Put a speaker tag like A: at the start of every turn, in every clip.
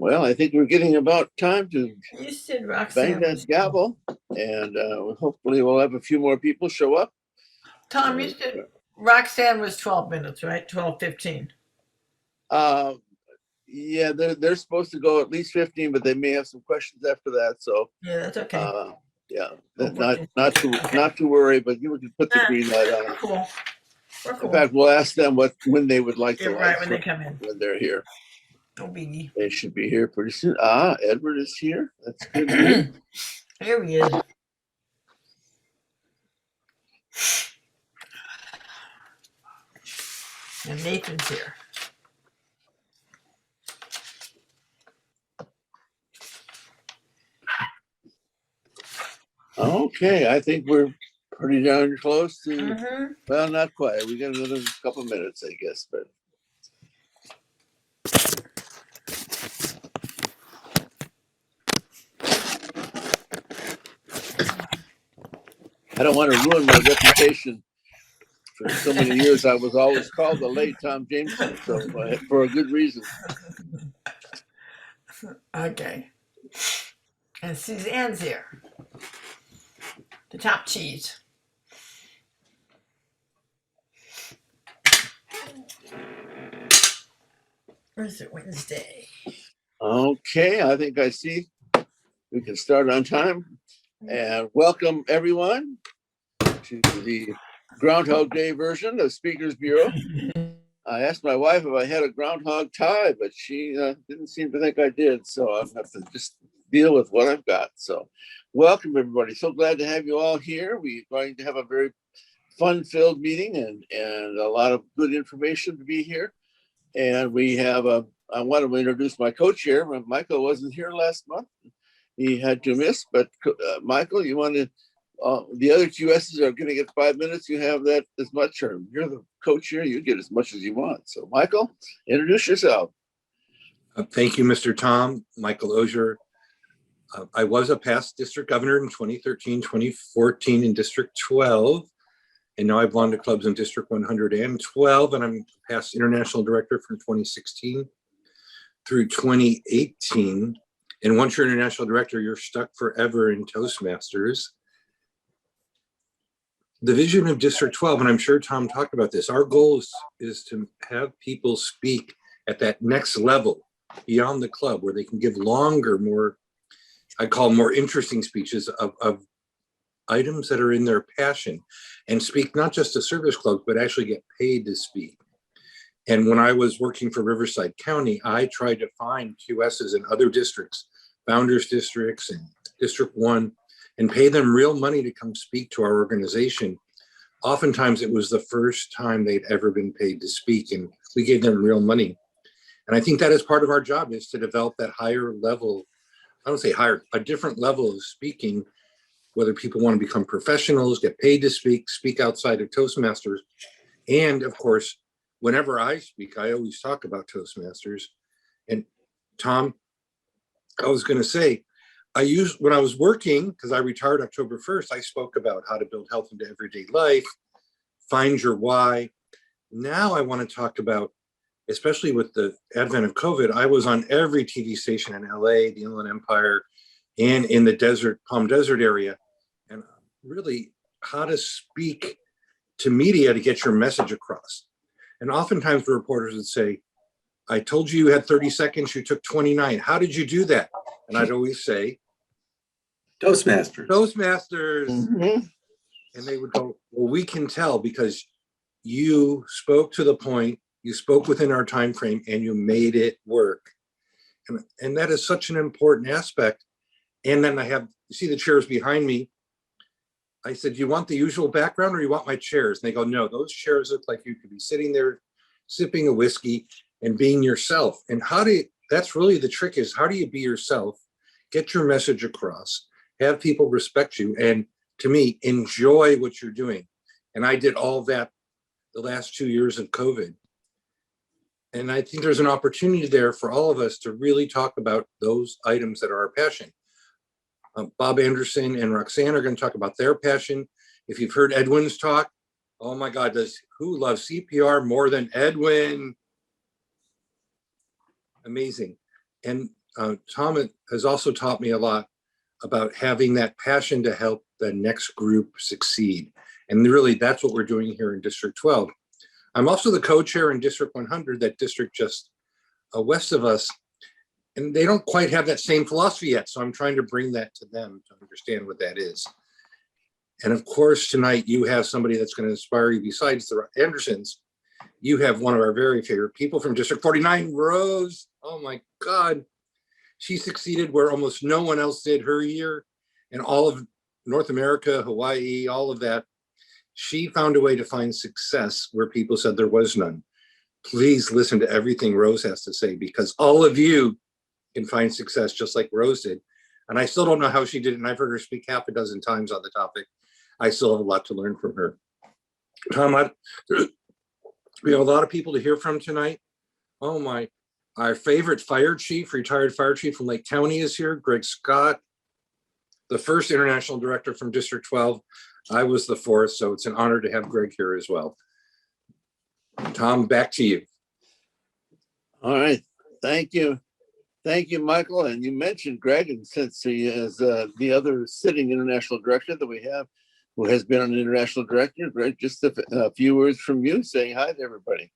A: Well, I think we're getting about time to
B: You said
A: bang
B: Roxann
A: that
B: was
A: gavel, and hopefully we'll have a few more people show up.
B: Tom, you said Roxann was 12 minutes, right? 12:15.
A: Yeah, they're supposed to go at least 15, but they may have some questions after that. So
B: Yeah, that's okay.
A: yeah,
B: We'll put
A: not to worry, but you can put the green light
B: We're
A: on.
B: cool. We're cool.
A: In fact, we'll ask them when they would like
B: Yeah,
A: the
B: right,
A: lights
B: when they come in.
A: when they're here.
B: No biggie.
A: They should be here pretty soon. Edward is here. That's good news.
B: Here he is. And Nathan's here.
A: Okay, I think we're pretty darn close to, well, not quite. We got another couple minutes, I guess, but. I don't want to ruin my reputation. For so many years, I was always called the late Tom Jameson, so for a good reason.
B: Okay. And Suzanne's here. The top cheese. Or is it Wednesday?
A: Okay, I think I see we can start on time. And welcome everyone to the Groundhog Day version of Speakers Bureau. I asked my wife if I had a groundhog tie, but she didn't seem to think I did. So I'll have to just deal with what I've got. So welcome everybody. So glad to have you all here. We're going to have a very fun-filled meeting and a lot of good information to be here. And we have I want to introduce my co-chair. Michael wasn't here last month. He had to miss, but Michael, you want to, the other QSs are going to get 5 minutes. You have that as much, or you're the co-chair, you get as much as you want. So Michael, introduce yourself.
C: Thank you, Mr. Tom. Michael Ozier. I was a past district governor in 2013, 2014 in District 12. And now I belong to clubs in District 112, and I'm past international director from 2016 through 2018. And once you're international director, you're stuck forever in Toastmasters. The vision of District 12, and I'm sure Tom talked about this, our goal is to have people speak at that next level beyond the club where they can give longer, more, I call more interesting speeches of items that are in their passion and speak not just to service clubs, but actually get paid to speak. And when I was working for Riverside County, I tried to find QSs in other districts, founders districts and District 1, and pay them real money to come speak to our organization. Oftentimes it was the first time they'd ever been paid to speak, and we gave them real money. And I think that is part of our job, is to develop that higher level, I don't say higher, a different level of speaking, whether people want to become professionals, get paid to speak outside of Toastmasters. And of course, whenever I speak, I always talk about Toastmasters. And Tom, I was going to say, when I was working, because I retired October 1st, I spoke about how to build health into everyday life, find your why. Now I want to talk about, especially with the advent of COVID, I was on every TV station in LA, the Inland Empire, and in the Palm Desert area, and really how to speak to media to get your message across. And oftentimes the reporters would say, I told you you had 30 seconds, you took 29. How did you do that? And I'd always say,
D: Toastmasters.
C: Toastmasters. Mm-hmm. And they would go, well, we can tell because you spoke to the point, you spoke within our time frame, and you made it work. And that is such an important aspect. And then you see the chairs behind me. I said, you want the usual background or you want my chairs? And they go, no, those chairs look like you could be sitting there sipping a whiskey and being yourself. And that's really the trick, is how do you be yourself, get your message across, have people respect you, and to me, enjoy what you're doing. And I did all that the last 2 years of COVID. And I think there's an opportunity there for all of us to really talk about those items that are our passion. Bob Anderson and Roxann are going to talk about their passion. If you've heard Edwin's talk, oh my God, who loves CPR more than Edwin? Amazing. And Tom has also taught me a lot about having that passion to help the next group succeed. And really, that's what we're doing here in District 12. I'm also the co-chair in District 100, that district just west of us. And they don't quite have that same philosophy yet. So I'm trying to bring that to them to understand what that is. And of course, tonight you have somebody that's going to inspire you besides the Andersons. You have one of our very favorite people from District 49, Rose. Oh my God. She succeeded where almost no one else did her year, and all of North America, Hawaii, all of that. She found a way to find success where people said there was none. Please listen to everything Rose has to say, because all of you can find success just like Rose did. And I still don't know how she did it. And I've heard her speak half a dozen times on the topic. I still have a lot to learn from her. Tom, we have a lot of people to hear from tonight. Oh my, our favorite fire chief, retired fire chief from Lake County is here, Greg Scott, the first international director from District 12. I was the fourth, so it's an honor to have Greg here as well. Tom, back to you.
A: All right, thank you. Thank you, Michael. And you mentioned Greg, and since he is the other sitting international director that we have, who has been an international director, Greg, just a few words from you saying hi to everybody.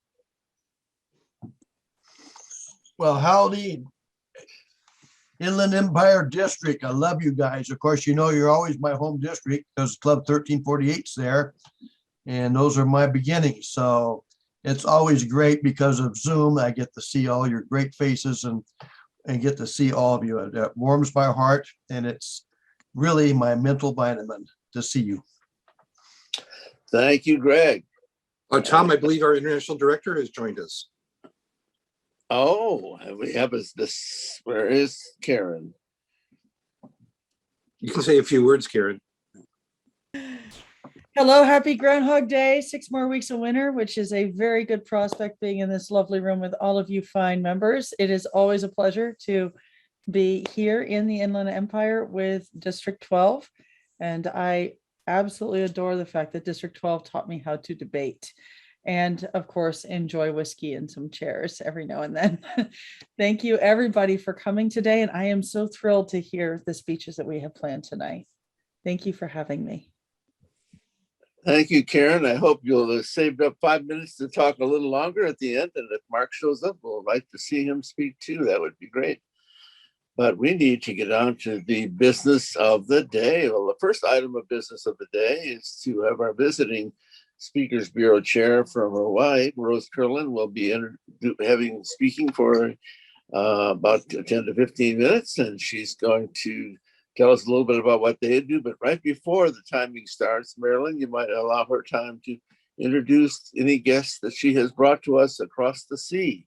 E: Well, howdy, Inland Empire District. I love you guys. Of course, you know you're always my home district because Club 1348's there, and those are my beginnings. So it's always great because of Zoom. I get to see all your great faces and get to see all of you. That warms my heart, and it's really my mental vitamin to see you.
A: Thank you, Greg.
C: Tom, I believe our international director has joined us.
A: Oh, we have this. Where is Karen?
C: You can say a few words, Karen.
F: Hello, happy Groundhog Day. 6 more weeks of winter, which is a very good prospect being in this lovely room with all of you fine members. It is always a pleasure to be here in the Inland Empire with District 12. And I absolutely adore the fact that District 12 taught me how to debate. And of course, enjoy whiskey and some chairs every now and then. Thank you everybody for coming today. And I am so thrilled to hear the speeches that we have planned tonight. Thank you for having me.
A: Thank you, Karen. I hope you'll have saved up 5 minutes to talk a little longer at the end. And if Mark shows up, we'll like to see him speak too. That would be great. But we need to get on to the business of the day. Well, the first item of business of the day is to have our visiting Speakers Bureau Chair from Hawaii, Rose Curlin, will be speaking for about 10 to 15 minutes, and she's going to tell us a little bit about what they do. But right before the timing starts, Marilyn, you might allow her time to introduce any guests that she has brought to us across the sea.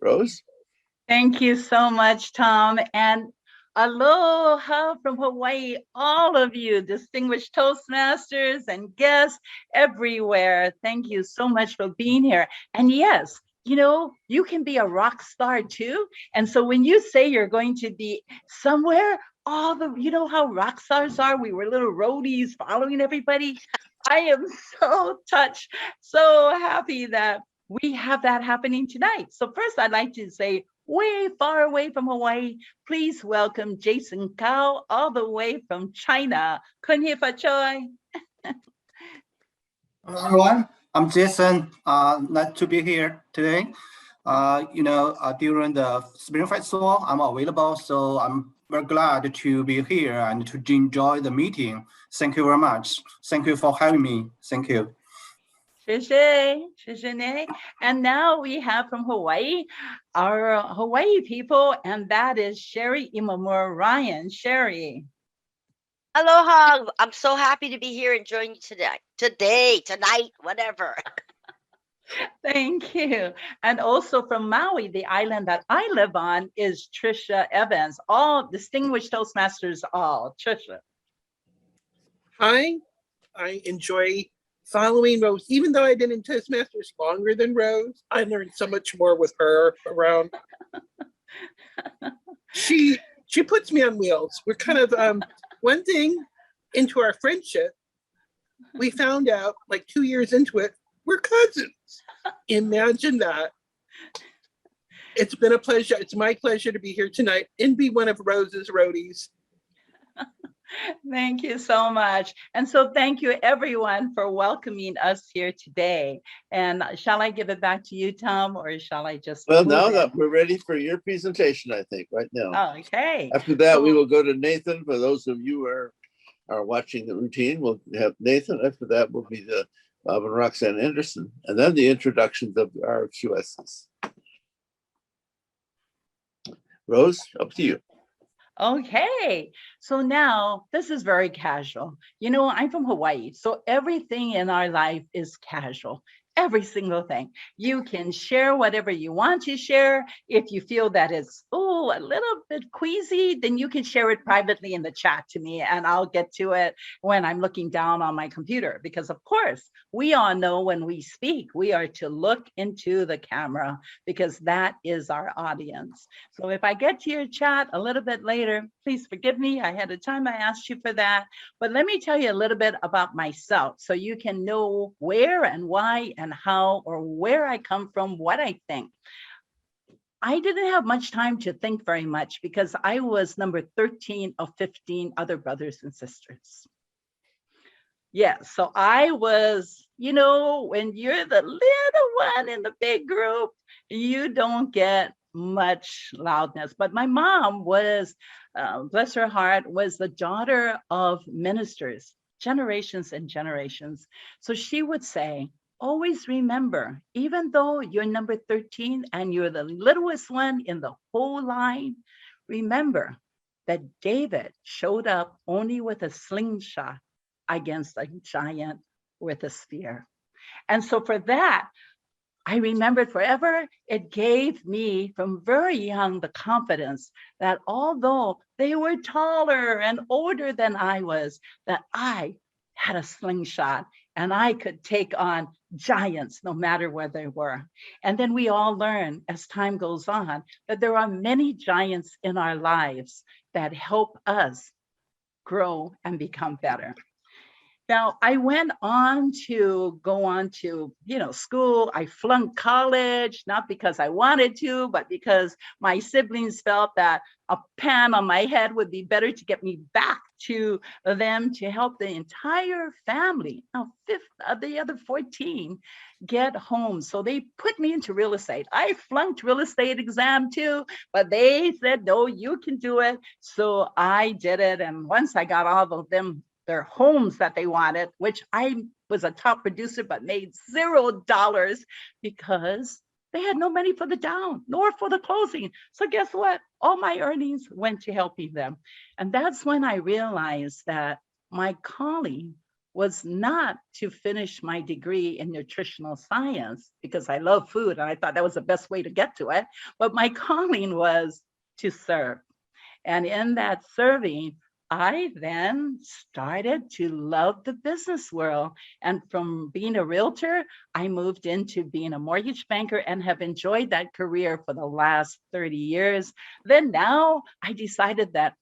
A: Rose?
G: Thank you so much, Tom. And aloha from Hawaii, all of you, distinguished Toastmasters and guests everywhere. Thank you so much for being here. And yes, you know, you can be a rock star too. And so when you say you're going to be somewhere, you know how rock stars are? We were little roadies following everybody. I am so touched, so happy that we have that happening tonight. So first, I'd like to say, way far away from Hawaii, please welcome Jason Kao, all the way from China. Konnichiwa Choi.
H: Hello, everyone. I'm Jason. Nice to be here today. During the Spring Festival, I'm available, so I'm very glad to be here and to enjoy the meeting. Thank you very much. Thank you for having me. Thank you.
G: And now we have from Hawaii, our Hawaii people, and that is Sherry Imamura Ryan. Sherry.
I: Aloha. I'm so happy to be here and join you tonight, whatever.
G: Thank you. And also from Maui, the island that I live on, is Trisha Evans. All distinguished Toastmasters, all. Trisha.
J: Hi, I enjoy following Rose. Even though I've been in Toastmasters longer than Rose, I learned so much more with her around. She puts me on wheels. We're kind of, one thing into our friendship, we found out like 2 years into it, we're cousins. Imagine that. It's been a pleasure. It's my pleasure to be here tonight and be one of Rose's roadies.
G: Thank you so much. And so thank you everyone for welcoming us here today. And shall I give it back to you, Tom, or shall I just?
A: Well,
G: move
A: now
G: in?
A: that we're ready for your presentation, I think, right now.
G: Okay.
A: After that, we
G: So-
A: will go to Nathan. For those of you who are watching the routine, we'll have Nathan. After that will be the Bob and Roxann Anderson, and then the introductions of our QSs. Rose, up to you.
G: Okay, so now this is very casual. You know, I'm from Hawaii, so everything in our life is casual. Every single thing. You can share whatever you want to share. If you feel that it's a little bit queasy, then you can share it privately in the chat to me, and I'll get to it when I'm looking down on my computer. Because of course, we all know when we speak, we are to look into the camera because that is our audience. So if I get to your chat a little bit later, please forgive me. Ahead of time, I asked you for that. But let me tell you a little bit about myself so you can know where and why and how or where I come from, what I think. I didn't have much time to think very much because I was number 13 of 15 other brothers and sisters. Yeah, so I was, you know, when you're the little one in the big group, you don't get much loudness. But my mom was, bless her heart, was the daughter of ministers, generations and generations. So she would say, always remember, even though you're number 13 and you're the littlest one in the whole line, remember that David showed up only with a slingshot against a giant with a spear. And so for that, I remembered forever. It gave me from very young the confidence that although they were taller and older than I was, that I had a slingshot and I could take on giants no matter where they were. And then we all learn as time goes on that there are many giants in our lives that help us grow and become better. Now, I went on to go on to, school. I flunked college, not because I wanted to, but because my siblings felt that a pan on my head would be better to get me back to them to help the entire family. Now, the other 14 get home. So they put me into real estate. I flunked real estate exam too, but they said, no, you can do it. So I did it. And once I got all of them their homes that they wanted, which I was a top producer, but made $0 because they had no money for the down nor for the closing. So guess what? All my earnings went to helping them. And that's when I realized that my calling was not to finish my degree in nutritional science because I love food and I thought that was the best way to get to it. But my calling was to serve. And in that serving, I then started to love the business world. And from being a realtor, I moved into being a mortgage banker and have enjoyed that career for the last 30 years. Then now I decided that,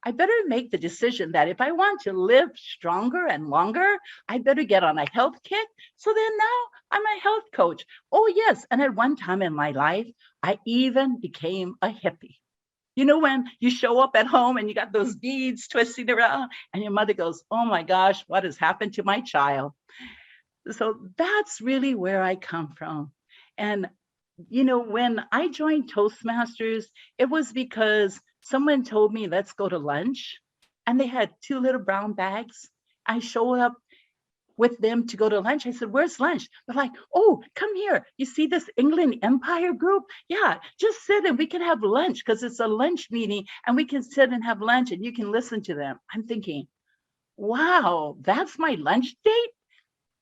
G: I better make the decision that if I want to live stronger and longer, I better get on a health kick. So then now I'm a health coach. Oh yes, and at one time in my life, I even became a hippie. You know, when you show up at home and you got those beads twisting around and your mother goes, oh my gosh, what has happened to my child? So that's really where I come from. And, when I joined Toastmasters, it was because someone told me, let's go to lunch. And they had 2 little brown bags. I showed up with them to go to lunch. I said, where's lunch? They're like, oh, come here. You see this England Empire group? Yeah, just sit and we can have lunch because it's a lunch meeting and we can sit and have lunch and you can listen to them. I'm thinking, wow, that's my lunch date?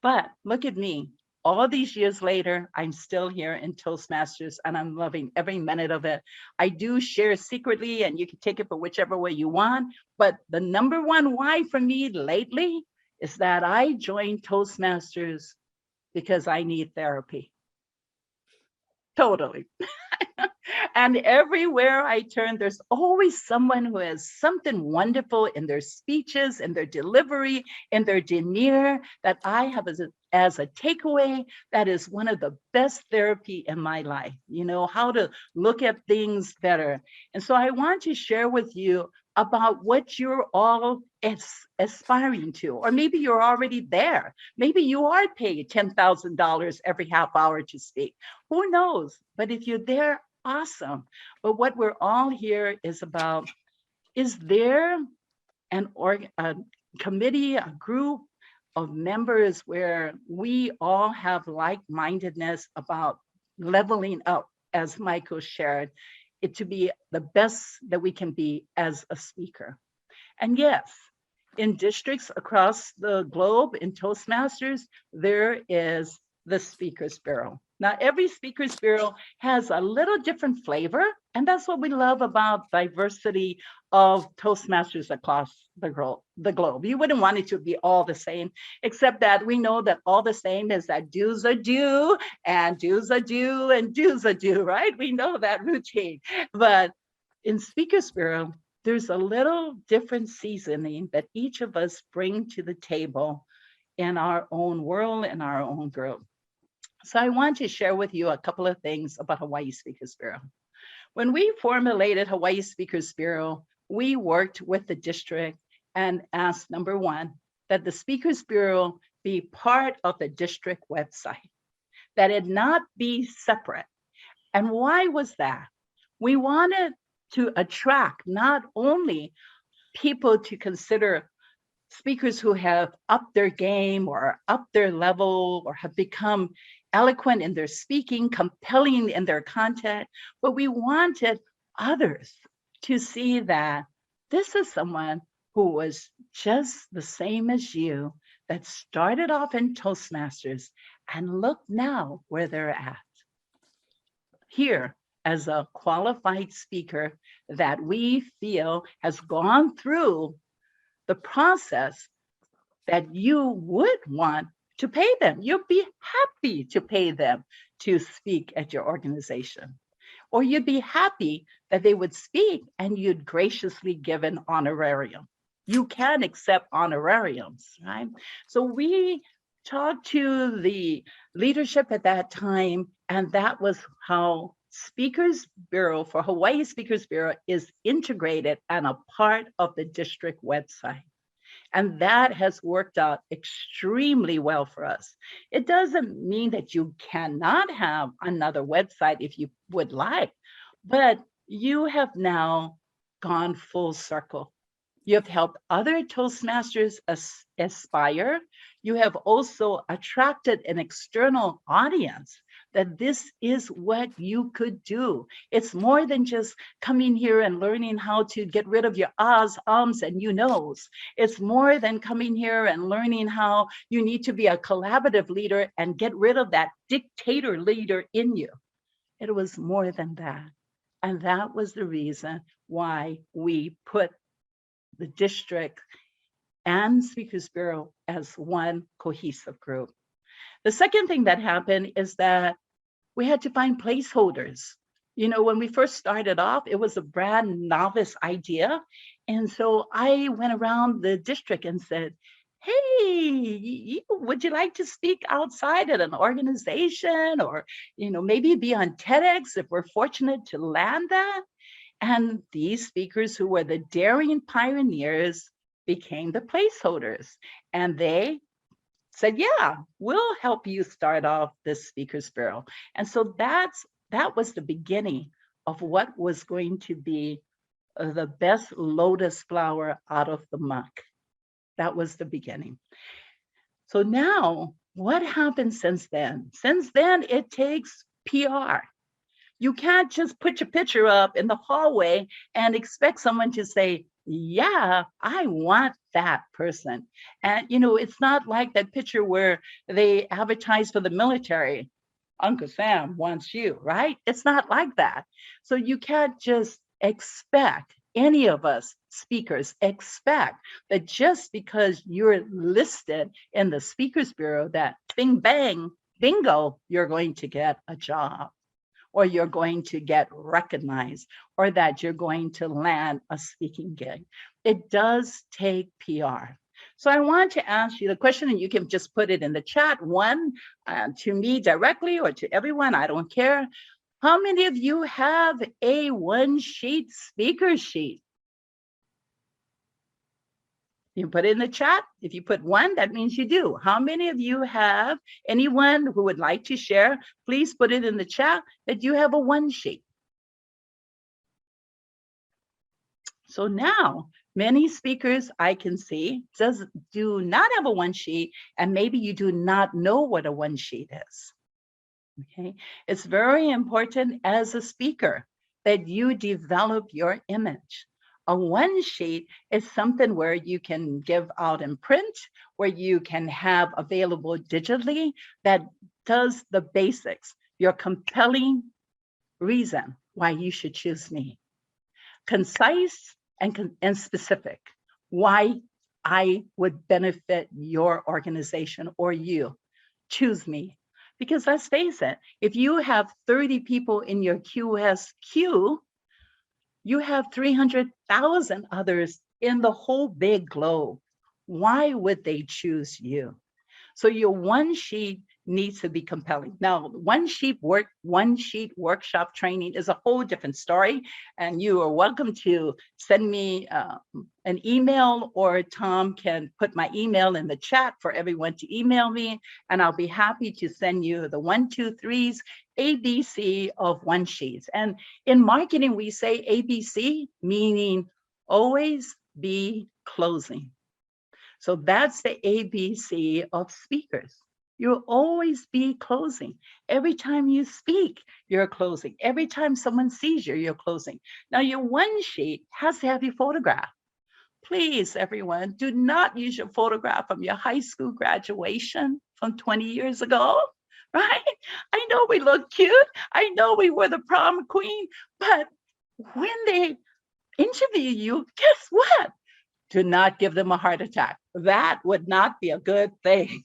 G: But look at me. All these years later, I'm still here in Toastmasters and I'm loving every minute of it. I do share secretly and you can take it for whichever way you want. But the number one why for me lately is that I joined Toastmasters because I need therapy. Totally. And everywhere I turn, there's always someone who has something wonderful in their speeches, in their delivery, in their demeanor that I have as a takeaway. That is one of the best therapy in my life, how to look at things better. And so I want to share with you about what you're all aspiring to, or maybe you're already there. Maybe you are paid $10,000 every half hour to speak. Who knows? But if you're there, awesome. But what we're all here is about, is there a committee, a group of members where we all have like-mindedness about leveling up, as Michael shared, it to be the best that we can be as a speaker. And yes, in districts across the globe, in Toastmasters, there is the Speakers Bureau. Now, every Speakers Bureau has a little different flavor, and that's what we love about diversity of Toastmasters across the globe. You wouldn't want it to be all the same, except that we know that all the same is that do's are do, and do's are do, and do's are do, right? We know that routine. But in Speakers Bureau, there's a little different seasoning that each of us bring to the table in our own world, in our own group. So I want to share with you a couple of things about Hawaii Speakers Bureau. When we formulated Hawaii Speakers Bureau, we worked with the district and asked, number one, that the Speakers Bureau be part of the district website, that it not be separate. And why was that? We wanted to attract not only people to consider speakers who have upped their game or upped their level or have become eloquent in their speaking, compelling in their content, but we wanted others to see that this is someone who was just the same as you, that started off in Toastmasters and look now where they're at. Here, as a qualified speaker that we feel has gone through the process that you would want to pay them. You'd be happy to pay them to speak at your organization. Or you'd be happy that they would speak and you'd graciously give an honorarium. You can accept honorariums, right? So we talked to the leadership at that time, and that was how Speakers Bureau for Hawaii Speakers Bureau is integrated and a part of the district website. And that has worked out extremely well for us. It doesn't mean that you cannot have another website if you would like, but you have now gone full circle. You have helped other Toastmasters aspire. You have also attracted an external audience that this is what you could do. It's more than just coming here and learning how to get rid of your ahs, ums, and you knows. It's more than coming here and learning how you need to be a collaborative leader and get rid of that dictator leader in you. It was more than that. And that was the reason why we put the district and Speakers Bureau as one cohesive group. The second thing that happened is that we had to find placeholders. You know, when we first started off, it was a brand novice idea. And so I went around the district and said, hey, would you like to speak outside at an organization, or, you know, maybe be on TEDx if we're fortunate to land that? And these speakers who were the daring pioneers became the placeholders. And they said, yeah, we'll help you start off this Speakers Bureau. And so that was the beginning of what was going to be the best lotus flower out of the muck. That was the beginning. So now, what happened since then? Since then, it takes PR. You can't just put your picture up in the hallway and expect someone to say, yeah, I want that person. And, you know, it's not like that picture where they advertise for the military. Uncle Sam wants you, right? It's not like that. So you can't just expect, any of us speakers expect that just because you're listed in the Speakers Bureau that bing, bang, bingo, you're going to get a job. or you're going to get recognized, or that you're going to land a speaking gig. It does take PR. So I want to ask you the question, and you can just put it in the chat, one to me directly or to everyone, I don't care. How many of you have a one-sheet speaker sheet? You put it in the chat. If you put one, that means you do. How many of you have, anyone who would like to share, please put it in the chat that you have a one sheet. So now, many speakers I can see do not have a one sheet, and maybe you do not know what a one sheet is. Okay, it's very important as a speaker that you develop your image. A one sheet is something where you can give out in print, where you can have available digitally, that does the basics, your compelling reason why you should choose me. Concise and specific, why I would benefit your organization or you. Choose me. Because let's face it, if you have 30 people in your QSQ, you have 300,000 others in the whole big globe. Why would they choose you? So your one sheet needs to be compelling. Now, one sheet workshop training is a whole different story, and you are welcome to send me an email, or Tom can put my email in the chat for everyone to email me, and I'll be happy to send you the 1, 2, 3s ABC of one sheets. And in marketing, we say ABC, meaning always be closing. So that's the ABC of speakers. You'll always be closing. Every time you speak, you're closing. Every time someone sees you, you're closing. Now, your one sheet has to have your photograph. Please, everyone, do not use your photograph from your high school graduation from 20 years ago, right? I know we look cute. I know we were the prom queen, but when they interview you, guess what? Do not give them a heart attack. That would not be a good thing.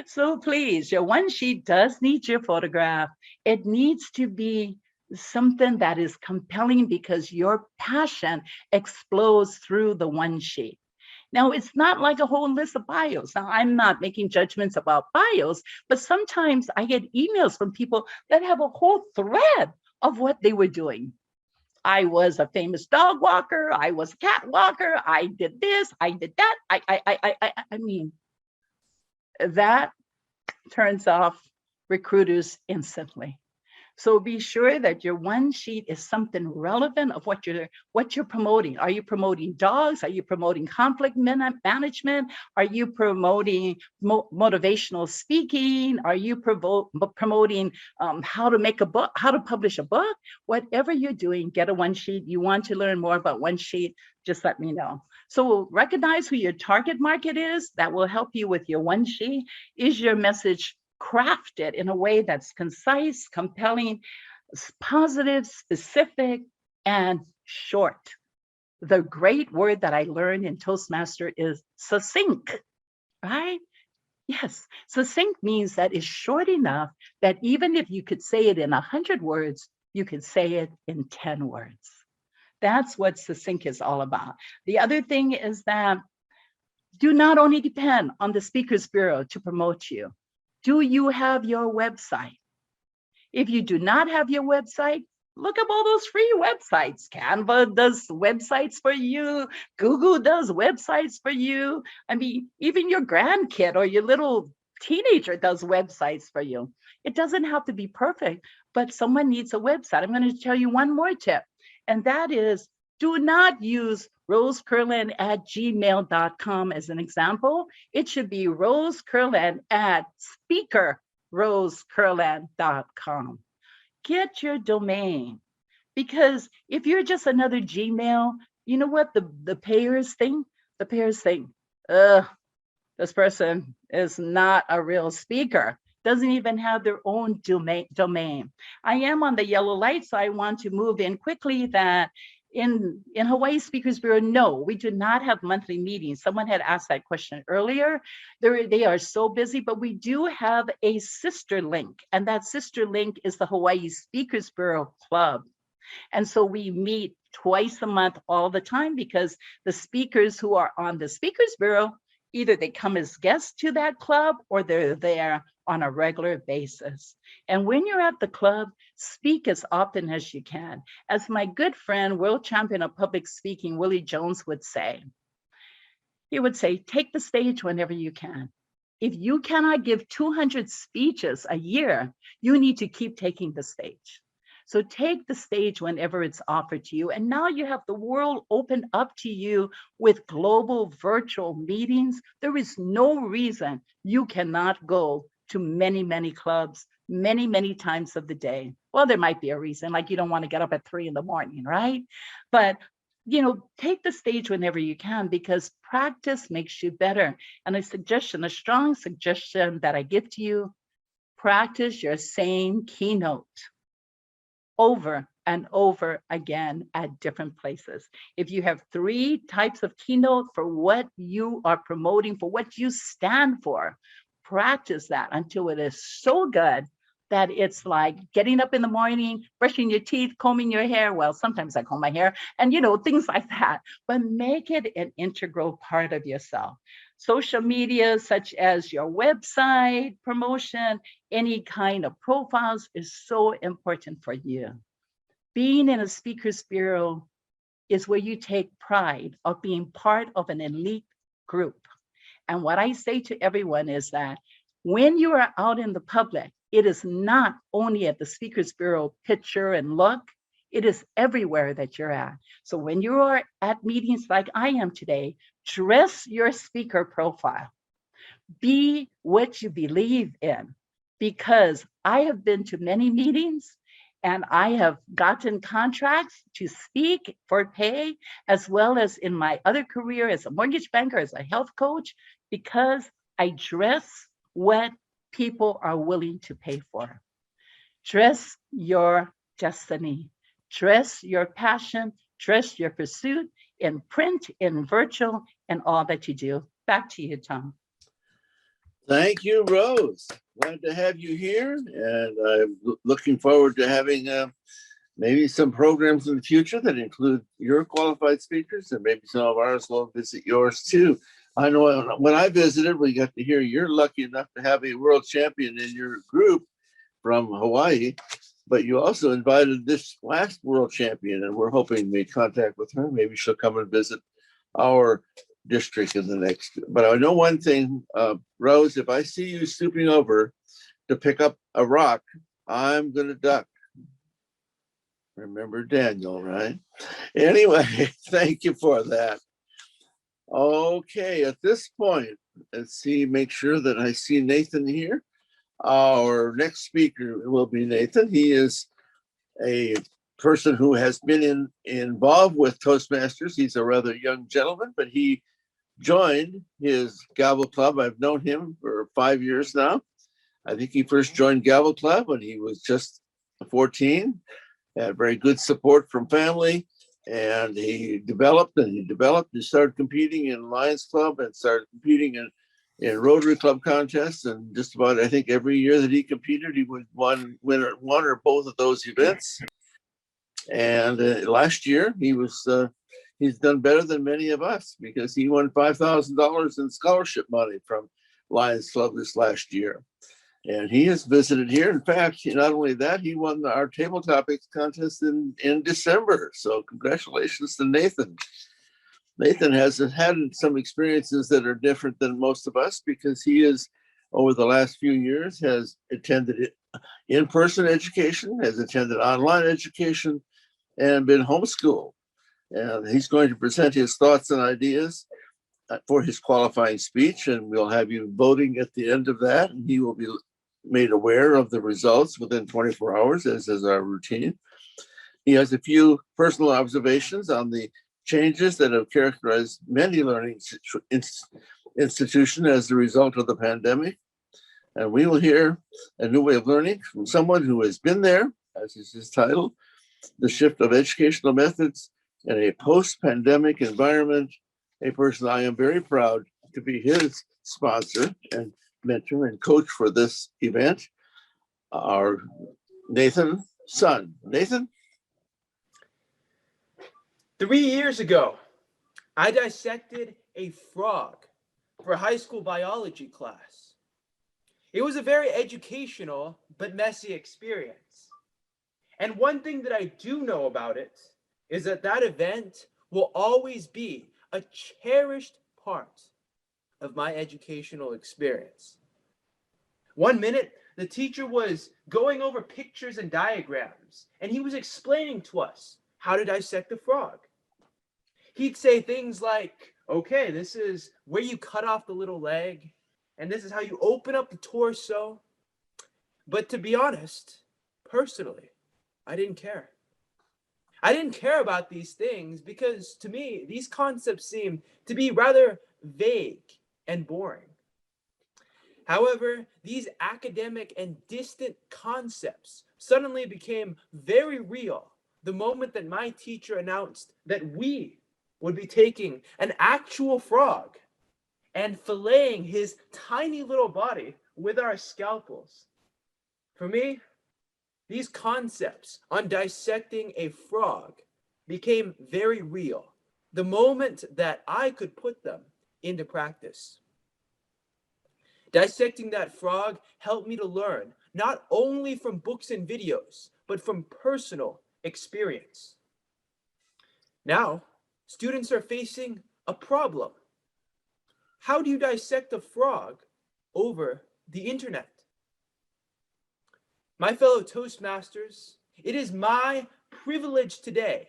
G: So please, your one sheet does need your photograph. It needs to be something that is compelling because your passion explodes through the one sheet. Now, it's not like a whole list of bios. Now, I'm not making judgments about bios, but sometimes I get emails from people that have a whole thread of what they were doing. I was a famous dog walker. I was a cat walker. I did this. I did that. I mean, that turns off recruiters instantly. So be sure that your one sheet is something relevant of what you're promoting. Are you promoting dogs? Are you promoting conflict management? Are you promoting motivational speaking? Are you promoting how to make a book, how to publish a book? Whatever you're doing, get a one sheet. You want to learn more about one sheet, just let me know. So recognize who your target market is. That will help you with your one sheet. Is your message crafted in a way that's concise, compelling, positive, specific, and short? The great word that I learned in Toastmaster is succinct, right? Yes, succinct means that it's short enough that even if you could say it in 100 words, you could say it in 10 words. That's what succinct is all about. The other thing is that do not only depend on the Speakers Bureau to promote you. Do you have your website? If you do not have your website, look up all those free websites. Canva does websites for you. Google does websites for you. I mean, even your grandkid or your little teenager does websites for you. It doesn't have to be perfect, but someone needs a website. I'm going to tell you one more tip, and that is do not use rosecurlin@gmail.com as an example. It should be rosecurlin@speakerrosecurlin.com. Get your domain, because if you're just another Gmail, you know what the payers think? The payers think, this person is not a real speaker. Doesn't even have their own domain. I am on the yellow light, so I want to move in quickly that In Hawaii Speakers Bureau, no, we do not have monthly meetings. Someone had asked that question earlier. They are so busy, but we do have a sister link, and that sister link is the Hawaii Speakers Bureau Club. And so we meet twice a month all the time, because the speakers who are on the Speakers Bureau, either they come as guests to that club or they're there on a regular basis. And when you're at the club, speak as often as you can. As my good friend, world champion of public speaking, Willie Jones would say, he would say, take the stage whenever you can. If you cannot give 200 speeches a year, you need to keep taking the stage. So take the stage whenever it's offered to you. And now you have the world open up to you with global virtual meetings. There is no reason you cannot go to many, many clubs, many, many times of the day. Well, there might be a reason, like you don't want to get up at 3 a.m, right? But take the stage whenever you can, because practice makes you better. And a strong suggestion that I give to you, practice your same keynote over and over again at different places. If you have 3 types of keynote for what you are promoting, for what you stand for, practice that until it is so good that it's like getting up in the morning, brushing your teeth, combing your hair. Well, sometimes I comb my hair and, things like that, but make it an integral part of yourself. Social media, such as your website promotion, any kind of profiles is so important for you. Being in a speakers bureau is where you take pride of being part of an elite group. And what I say to everyone is that when you are out in the public, it is not only at the Speakers Bureau picture and look, it is everywhere that you're at. So when you are at meetings like I am today, dress your speaker profile. Be what you believe in, because I have been to many meetings and I have gotten contracts to speak for pay, as well as in my other career as a mortgage banker, as a health coach, because I dress what people are willing to pay for. Dress your destiny, dress your passion, dress your pursuit in print, in virtual, and all that you do. Back to you, Tom.
A: Thank you, Rose. Glad to have you here, and I'm looking forward to having maybe some programs in the future that include your qualified speakers, and maybe some of ours will visit yours too. I know when I visited, we got to hear you're lucky enough to have a world champion in your group from Hawaii, but you also invited this last world champion, and we're hoping to make contact with her. Maybe she'll come and visit our district in the next. But I know one thing, Rose, if I see you stooping over to pick up a rock, I'm going to duck. Remember Daniel, right? Anyway, thank you for that. Okay, at this point, let's see, make sure that I see Nathan here. Our next speaker will be Nathan. He is a person who has been involved with Toastmasters. He's a rather young gentleman, but he joined his Gavel Club. I've known him for 5 years now. I think he first joined Gavel Club when he was just 14, had very good support from family. And he developed, he started competing in Lions Club and started competing in Rotary Club contests. And just about, I think every year that he competed, he would won one or both of those events. And last year he's done better than many of us, because he won $5,000 in scholarship money from Lions Club this last year. And he has visited here. In fact, not only that, he won our Table Topics contest in December. So congratulations to Nathan. Nathan has had some experiences that are different than most of us, because he is, over the last few years, has attended in-person education, has attended online education, and been homeschooled. And he's going to present his thoughts and ideas for his qualifying speech, and we'll have you voting at the end of that, and he will be made aware of the results within 24 hours, as is our routine. He has a few personal observations on the changes that have characterized many learning institutions as a result of the pandemic. And we will hear a new way of learning from someone who has been there, as is his title, the shift of educational methods in a post-pandemic environment, a person I am very proud to be his sponsor and mentor and coach for this event, our Nathan Son. Nathan?
K: 3 years ago, I dissected a frog for a high school biology class. It was a very educational but messy experience. And one thing that I do know about it is that that event will always be a cherished part of my educational experience. One minute, the teacher was going over pictures and diagrams, and he was explaining to us how to dissect a frog. He'd say things like, okay, this is where you cut off the little leg, and this is how you open up the torso. But to be honest, personally, I didn't care. I didn't care about these things because to me, these concepts seemed to be rather vague and boring. However, these academic and distant concepts suddenly became very real the moment that my teacher announced that we would be taking an actual frog and filleting his tiny little body with our scalpels. For me, these concepts on dissecting a frog became very real the moment that I could put them into practice. Dissecting that frog helped me to learn not only from books and videos, but from personal experience. Now, students are facing a problem. How do you dissect a frog over the internet? My fellow Toastmasters, it is my privilege today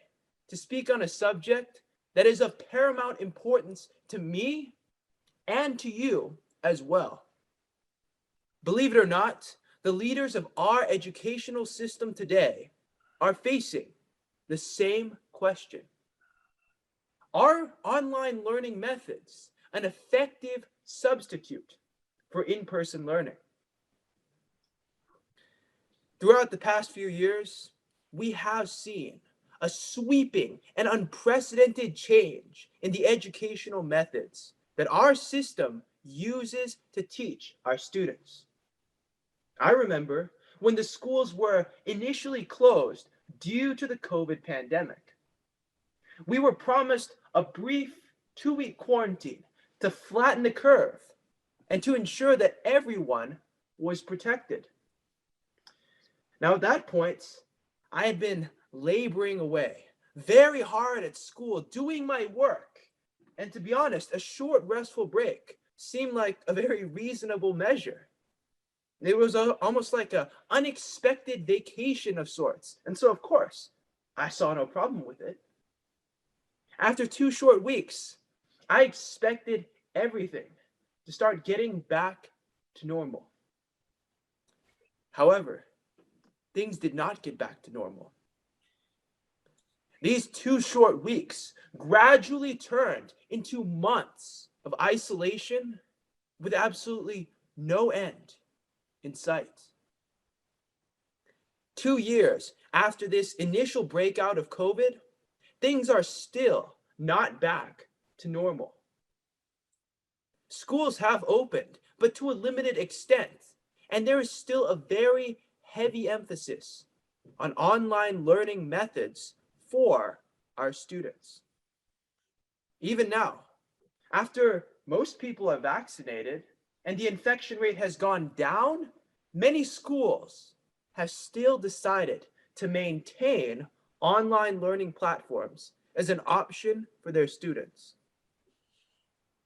K: to speak on a subject that is of paramount importance to me and to you as well. Believe it or not, the leaders of our educational system today are facing the same question. Are online learning methods an effective substitute for in-person learning? Throughout the past few years, we have seen a sweeping and unprecedented change in the educational methods that our system uses to teach our students. I remember when the schools were initially closed due to the COVID pandemic. We were promised a brief 2-week quarantine to flatten the curve and to ensure that everyone was protected. Now, at that point, I had been laboring away very hard at school, doing my work. And to be honest, a short restful break seemed like a very reasonable measure. It was almost like an unexpected vacation of sorts. And so, of course, I saw no problem with it. After 2 short weeks, I expected everything to start getting back to normal. However, things did not get back to normal. These 2 short weeks gradually turned into months of isolation with absolutely no end in sight. 2 years after this initial breakout of COVID, things are still not back to normal. Schools have opened, but to a limited extent, and there is still a very heavy emphasis on online learning methods for our students. Even now, after most people are vaccinated and the infection rate has gone down, many schools have still decided to maintain online learning platforms as an option for their students.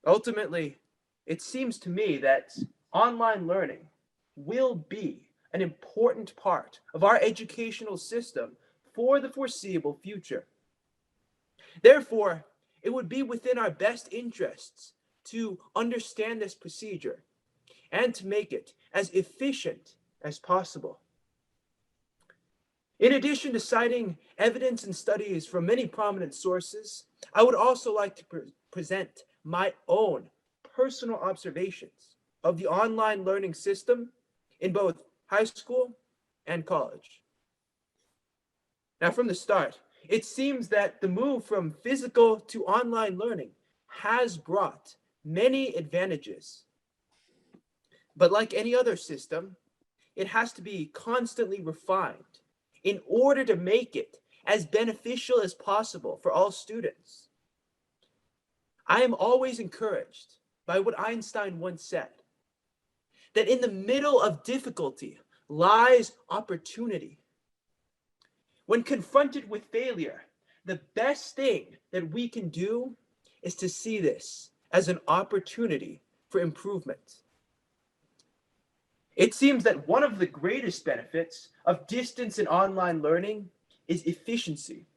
K: Ultimately, it seems to me that online learning will be an important part of our educational system for the foreseeable future. Therefore, it would be within our best interests to understand this procedure and to make it as efficient as possible. In addition to citing evidence and studies from many prominent sources, I would also like to present my own personal observations of the online learning system in both high school and college. Now, from the start, it seems that the move from physical to online learning has brought many advantages. But like any other system, it has to be constantly refined in order to make it as beneficial as possible for all students. I am always encouraged by what Einstein once said, that in the middle of difficulty lies opportunity. When confronted with failure, the best thing that we can do is to see this as an opportunity for improvement. It seems that one of the greatest benefits of distance and online learning is efficiency.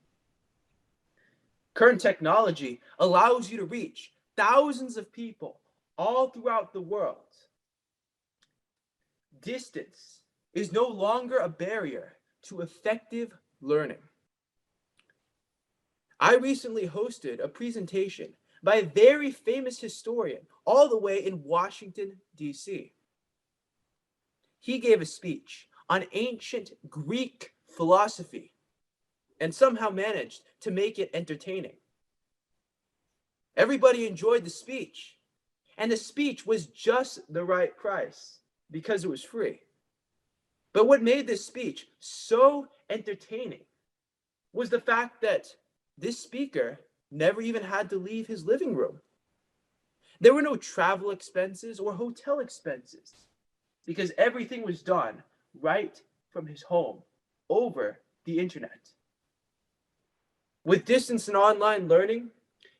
K: Current technology allows you to reach thousands of people all throughout the world. Distance is no longer a barrier to effective learning. I recently hosted a presentation by a very famous historian all the way in Washington, D.C. He gave a speech on ancient Greek philosophy and somehow managed to make it entertaining. Everybody enjoyed the speech, and the speech was just the right price because it was free. But what made this speech so entertaining was the fact that this speaker never even had to leave his living room. There were no travel expenses or hotel expenses because everything was done right from his home over the internet. With distance and online learning,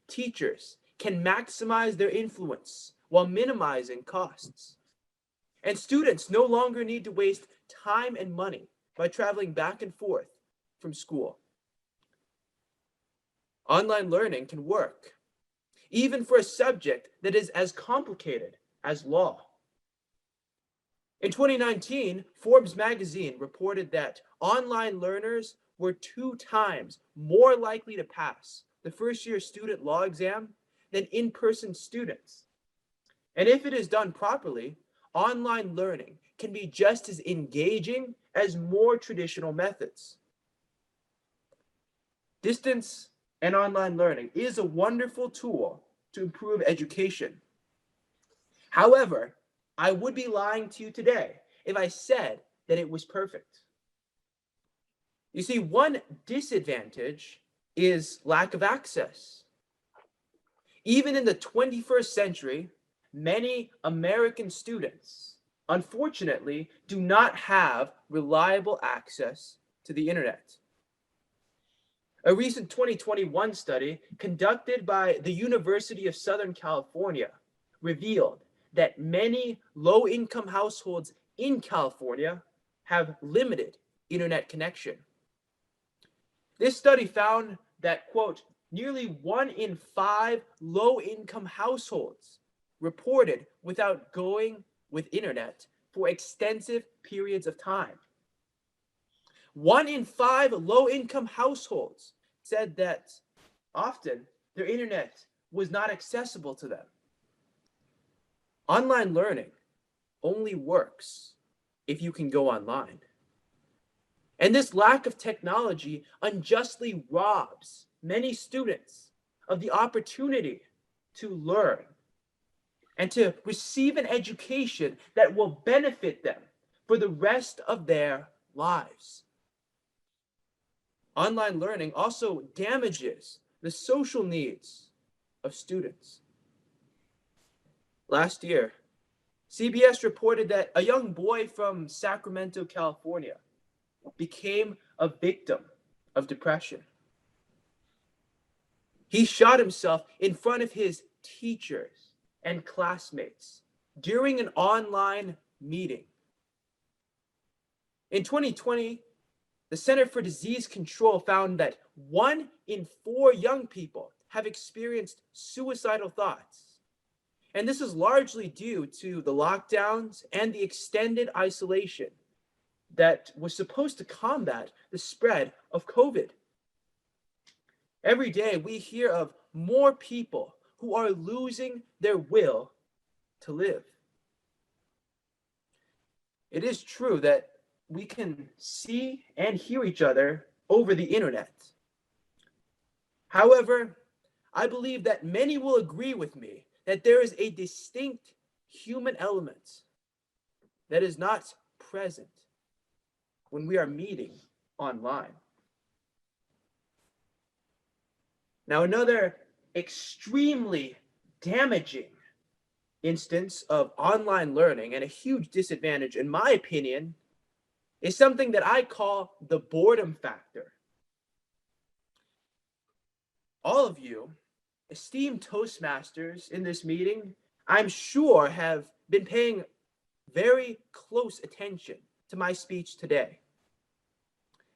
K: teachers can maximize their influence while minimizing costs. And students no longer need to waste time and money by traveling back and forth from school. Online learning can work, even for a subject that is as complicated as law. In 2019, Forbes magazine reported that online learners were 2 times more likely to pass the first-year student law exam than in-person students. And if it is done properly, online learning can be just as engaging as more traditional methods. Distance and online learning is a wonderful tool to improve education. However, I would be lying to you today if I said that it was perfect. You see, one disadvantage is lack of access. Even in the 21st century, many American students, unfortunately, do not have reliable access to the internet. A recent 2021 study conducted by the University of Southern California revealed that many low-income households in California have limited internet connection. This study found that, quote, nearly 1 in 5 low-income households reported without going with internet for extensive periods of time. 1 in 5 low-income households said that often their internet was not accessible to them. Online learning only works if you can go online. And this lack of technology unjustly robs many students of the opportunity to learn and to receive an education that will benefit them for the rest of their lives. Online learning also damages the social needs of students. Last year, CBS reported that a young boy from Sacramento, California, became a victim of depression. He shot himself in front of his teachers and classmates during an online meeting. In 2020, the Center for Disease Control found that 1 in 4 young people have experienced suicidal thoughts. And this is largely due to the lockdowns and the extended isolation that was supposed to combat the spread of COVID. Every day we hear of more people who are losing their will to live. It is true that we can see and hear each other over the internet, However, I believe that many will agree with me that there is a distinct human element that is not present when we are meeting online. Now, another extremely damaging instance of online learning and a huge disadvantage, in my opinion, is something that I call the boredom factor. All of you, esteemed Toastmasters in this meeting, I'm sure have been paying very close attention to my speech today.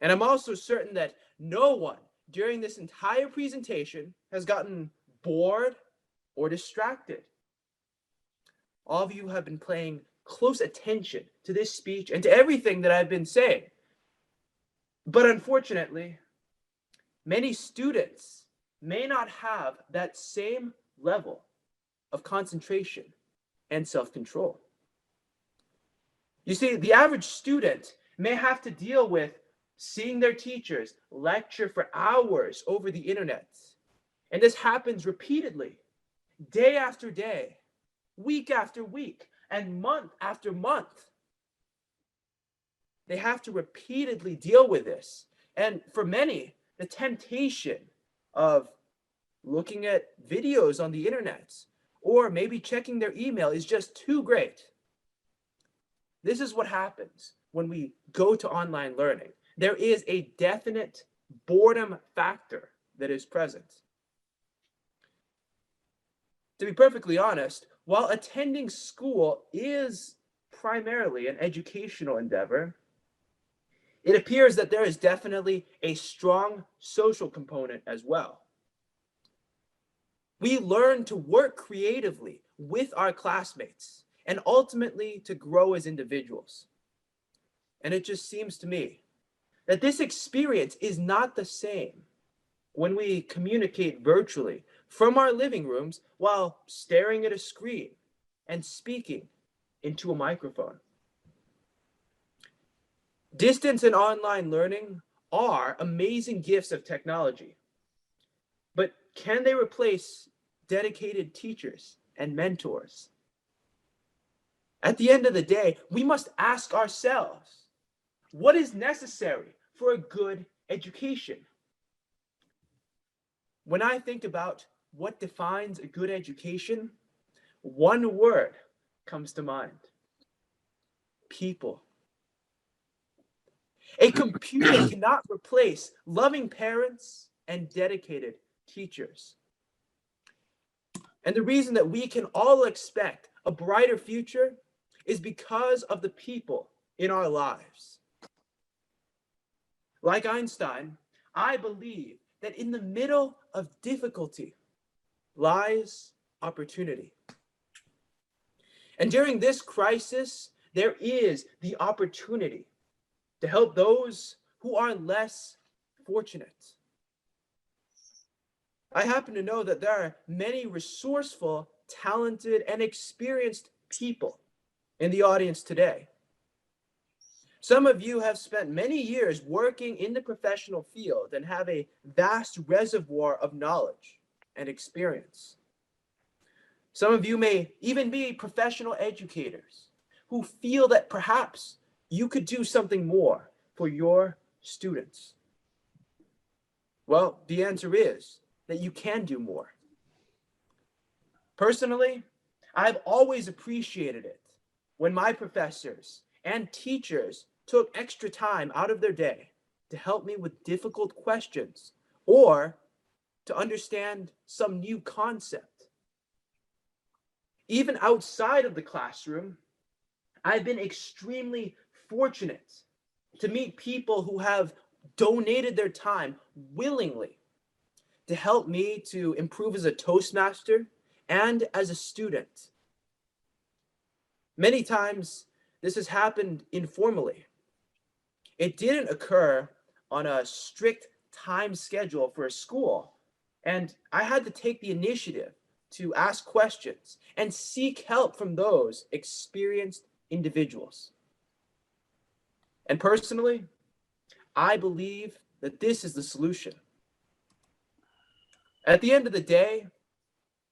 K: And I'm also certain that no one during this entire presentation has gotten bored or distracted. All of you have been paying close attention to this speech and to everything that I've been saying. But unfortunately, many students may not have that same level of concentration and self-control. You see, the average student may have to deal with seeing their teachers lecture for hours over the internet. And this happens repeatedly, day after day, week after week, and month after month. They have to repeatedly deal with this. And for many, the temptation of looking at videos on the internet or maybe checking their email is just too great. This is what happens when we go to online learning. There is a definite boredom factor that is present. To be perfectly honest, while attending school is primarily an educational endeavor, it appears that there is definitely a strong social component as well. We learn to work creatively with our classmates and ultimately to grow as individuals. And it just seems to me that this experience is not the same when we communicate virtually from our living rooms while staring at a screen and speaking into a microphone. Distance and online learning are amazing gifts of technology, but can they replace dedicated teachers and mentors? At the end of the day, we must ask ourselves, what is necessary for a good education? When I think about what defines a good education, one word comes to mind: people. A computer cannot replace loving parents and dedicated teachers. And the reason that we can all expect a brighter future is because of the people in our lives. Like Einstein, I believe that in the middle of difficulty lies opportunity. And during this crisis, there is the opportunity to help those who are less fortunate. I happen to know that there are many resourceful, talented, and experienced people in the audience today. Some of you have spent many years working in the professional field and have a vast reservoir of knowledge and experience. Some of you may even be professional educators who feel that perhaps you could do something more for your students. Well, the answer is that you can do more. Personally, I've always appreciated it when my professors and teachers took extra time out of their day to help me with difficult questions or to understand some new concept. Even outside of the classroom, I've been extremely fortunate to meet people who have donated their time willingly to help me to improve as a Toastmaster and as a student. Many times, this has happened informally. It didn't occur on a strict time schedule for a school, and I had to take the initiative to ask questions and seek help from those experienced individuals. And personally, I believe that this is the solution. At the end of the day,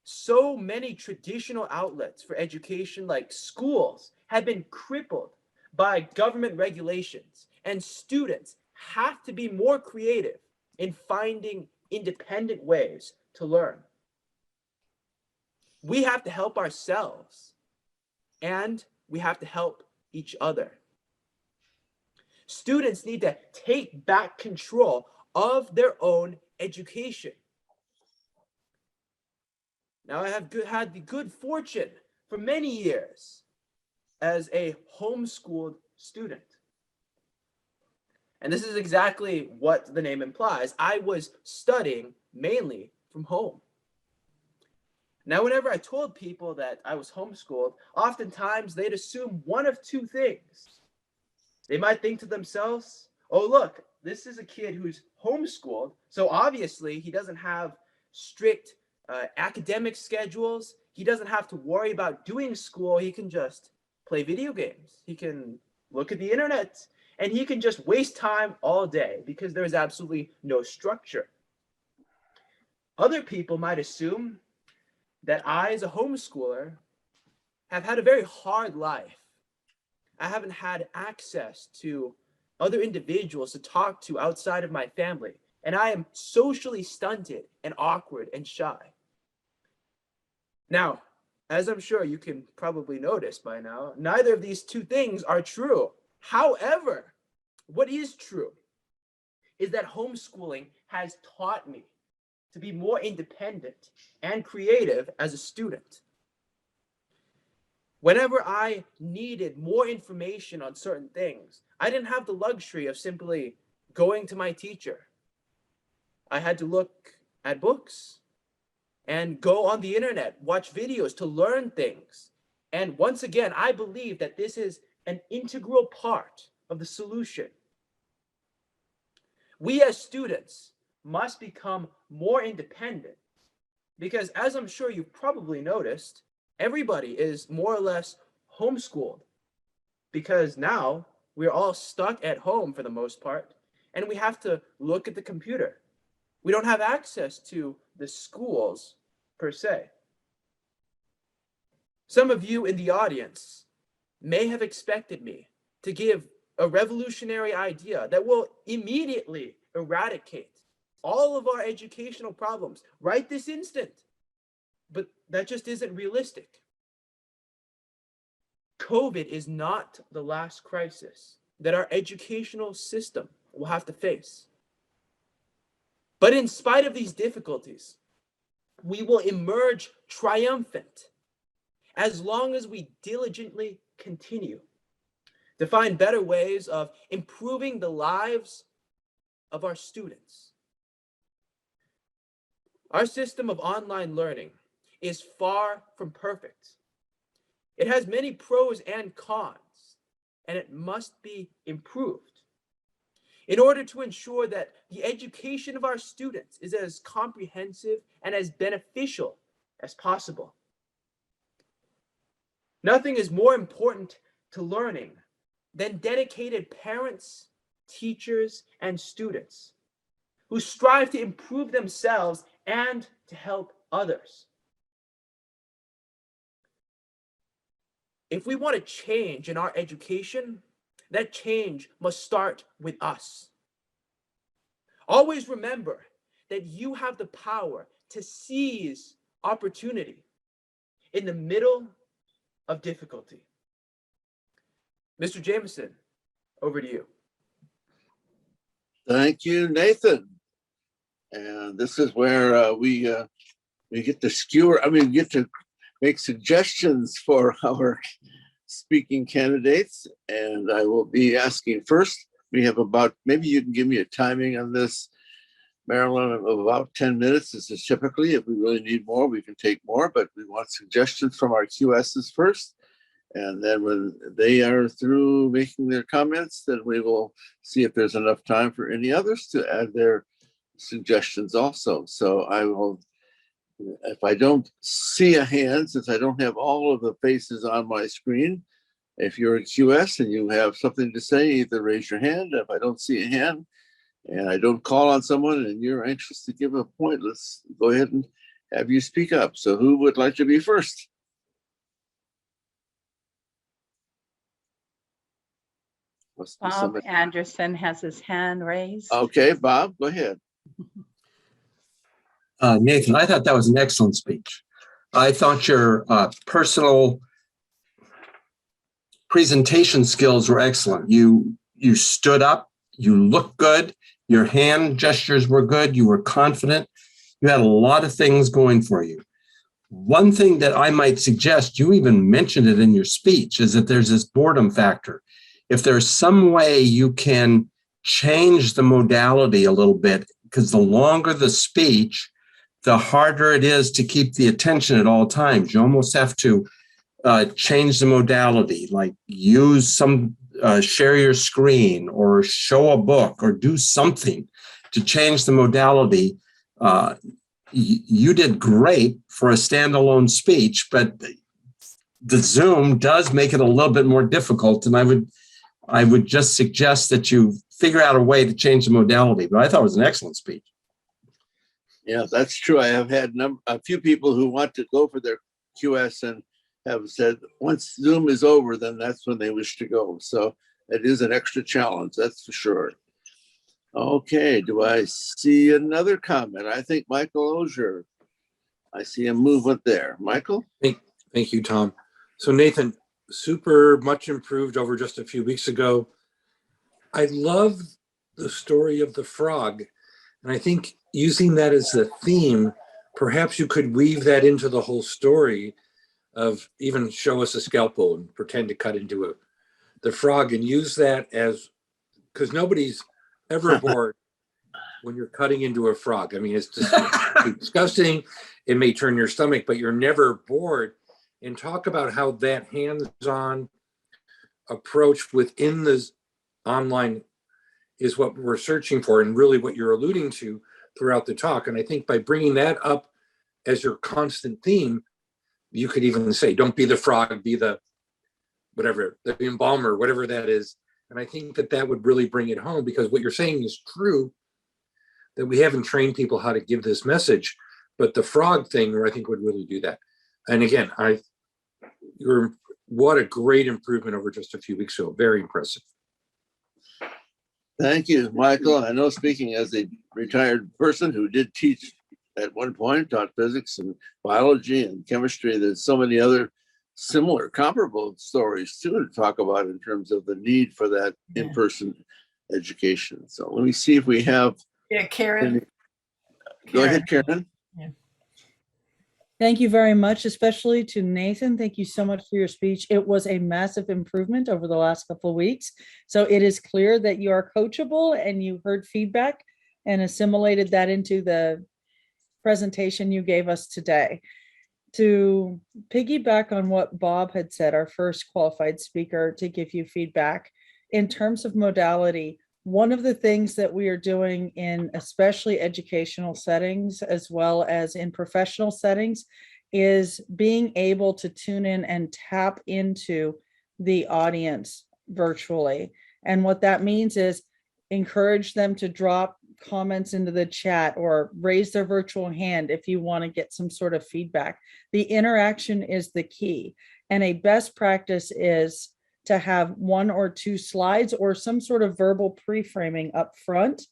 K: so many traditional outlets for education, like schools, have been crippled by government regulations, and students have to be more creative in finding independent ways to learn. We have to help ourselves, and we have to help each other. Students need to take back control of their own education. Now, I have had the good fortune for many years as a homeschooled student. And this is exactly what the name implies. I was studying mainly from home. Now, whenever I told people that I was homeschooled, oftentimes they'd assume one of two things. They might think to themselves, oh, look, this is a kid who's homeschooled, so obviously he doesn't have strict academic schedules. He doesn't have to worry about doing school. He can just play video games. He can look at the internet, and he can just waste time all day because there's absolutely no structure. Other people might assume that I, as a homeschooler, have had a very hard life. I haven't had access to other individuals to talk to outside of my family, and I am socially stunted and awkward and shy. Now, as I'm sure you can probably notice by now, neither of these two things are true. However, what is true is that homeschooling has taught me to be more independent and creative as a student. Whenever I needed more information on certain things, I didn't have the luxury of simply going to my teacher. I had to look at books and go on the internet, watch videos to learn things. And once again, I believe that this is an integral part of the solution. We as students must become more independent because, as I'm sure you've probably noticed, everybody is more or less homeschooled because now we're all stuck at home for the most part, and we have to look at the computer. We don't have access to the schools per se. Some of you in the audience may have expected me to give a revolutionary idea that will immediately eradicate all of our educational problems right this instant. But that just isn't realistic. COVID is not the last crisis that our educational system will have to face. But in spite of these difficulties, we will emerge triumphant as long as we diligently continue to find better ways of improving the lives of our students. Our system of online learning is far from perfect. It has many pros and cons, and it must be improved in order to ensure that the education of our students is as comprehensive and as beneficial as possible. Nothing is more important to learning than dedicated parents, teachers, and students who strive to improve themselves and to help others. If we want to change in our education, that change must start with us. Always remember that you have the power to seize opportunity in the middle of difficulty. Mr. Jameson, over to you.
A: Thank you, Nathan. And this is where we get to skewer, get to make suggestions for our speaking candidates. And I will be asking first. We have about, maybe you can give me a timing on this, Marilyn, of about 10 minutes. This is typically, if we really need more, we can take more, but we want suggestions from our QSs first. And then when they are through making their comments, then we will see if there's enough time for any others to add their suggestions also. So I will, if I don't see a hand, since I don't have all of the faces on my screen, if you're a QS and you have something to say, either raise your hand. If I don't see a hand, and I don't call on someone and you're anxious to give a point, let's go ahead and have you speak up. So who would like to be first? Must be
G: Bob
A: somebody.
G: Anderson has his hand raised.
A: Okay, Bob, go ahead.
D: Nathan, I thought that was an excellent speech. I thought your personal presentation skills were excellent. You stood up, you looked good, your hand gestures were good, you were confident, you had a lot of things going for you. One thing that I might suggest, you even mentioned it in your speech, is that there's this boredom factor. If there's some way you can change the modality a little bit, because the longer the speech, the harder it is to keep the attention at all times. You almost have to change the modality, like use some, share your screen or show a book or do something to change the modality. You did great for a standalone speech, but the Zoom does make it a little bit more difficult. And I would just suggest that you figure out a way to change the modality. But I thought it was an excellent speech.
A: Yeah, that's true. I have had a few people who want to go for their QS and have said once Zoom is over, then that's when they wish to go. So it is an extra challenge, that's for sure. Okay, do I see another comment? I think Michael Ozier. I see a movement there. Michael?
C: Thank you, Tom. So Nathan, super much improved over just a few weeks ago. I love the story of the frog. And I think using that as the theme, perhaps you could weave that into the whole story of even show us a scalpel and pretend to cut into the frog and use that as, because nobody's ever bored when you're cutting into a frog. I mean, it's just disgusting. It may turn your stomach, but you're never bored. And talk about how that hands-on approach within the online is what we're searching for and really what you're alluding to throughout the talk. And I think by bringing that up as your constant theme, you could even say, don't be the frog, be the whatever, the embalmer, whatever that is. And I think that would really bring it home, because what you're saying is true, that we haven't trained people how to give this message, but the frog thing, I think, would really do that. And again, what a great improvement over just a few weeks ago. Very impressive.
A: Thank you, Michael. I know, speaking as a retired person who did teach at one point, taught physics and biology and chemistry, there's so many other similar, comparable stories too to talk about in terms of the need for that in-person education. So let me see if we have.
B: Yeah, Karen.
A: Go ahead, Karen.
B: Yeah.
F: Thank you very much, especially to Nathan. Thank you so much for your speech. It was a massive improvement over the last couple of weeks. So it is clear that you are coachable and you heard feedback and assimilated that into the presentation you gave us today. To piggyback on what Bob had said, our first qualified speaker to give you feedback, in terms of modality, one of the things that we are doing in especially educational settings, as well as in professional settings, is being able to tune in and tap into the audience virtually. And what that means is encourage them to drop comments into the chat or raise their virtual hand if you want to get some sort of feedback. The interaction is the key. And a best practice is to have 1 or 2 slides or some sort of verbal pre-framing up front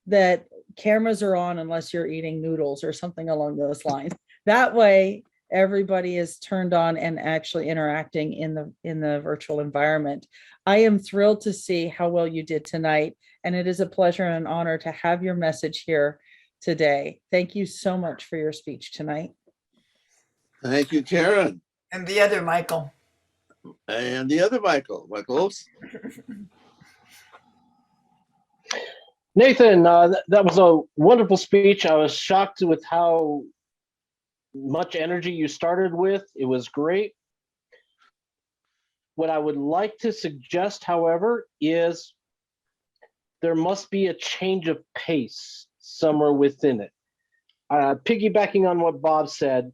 F: that cameras are on unless you're eating noodles or something along those lines. That way, everybody is turned on and actually interacting in the virtual environment. I am thrilled to see how well you did tonight, and it is a pleasure and an honor to have your message here today. Thank you so much for your speech tonight.
A: Thank you, Karen.
B: And the other Michael.
A: And the other Michael.
L: Nathan, that was a wonderful speech. I was shocked with how much energy you started with. It was great. What I would like to suggest, however, is there must be a change of pace somewhere within it. Piggybacking on what Bob said,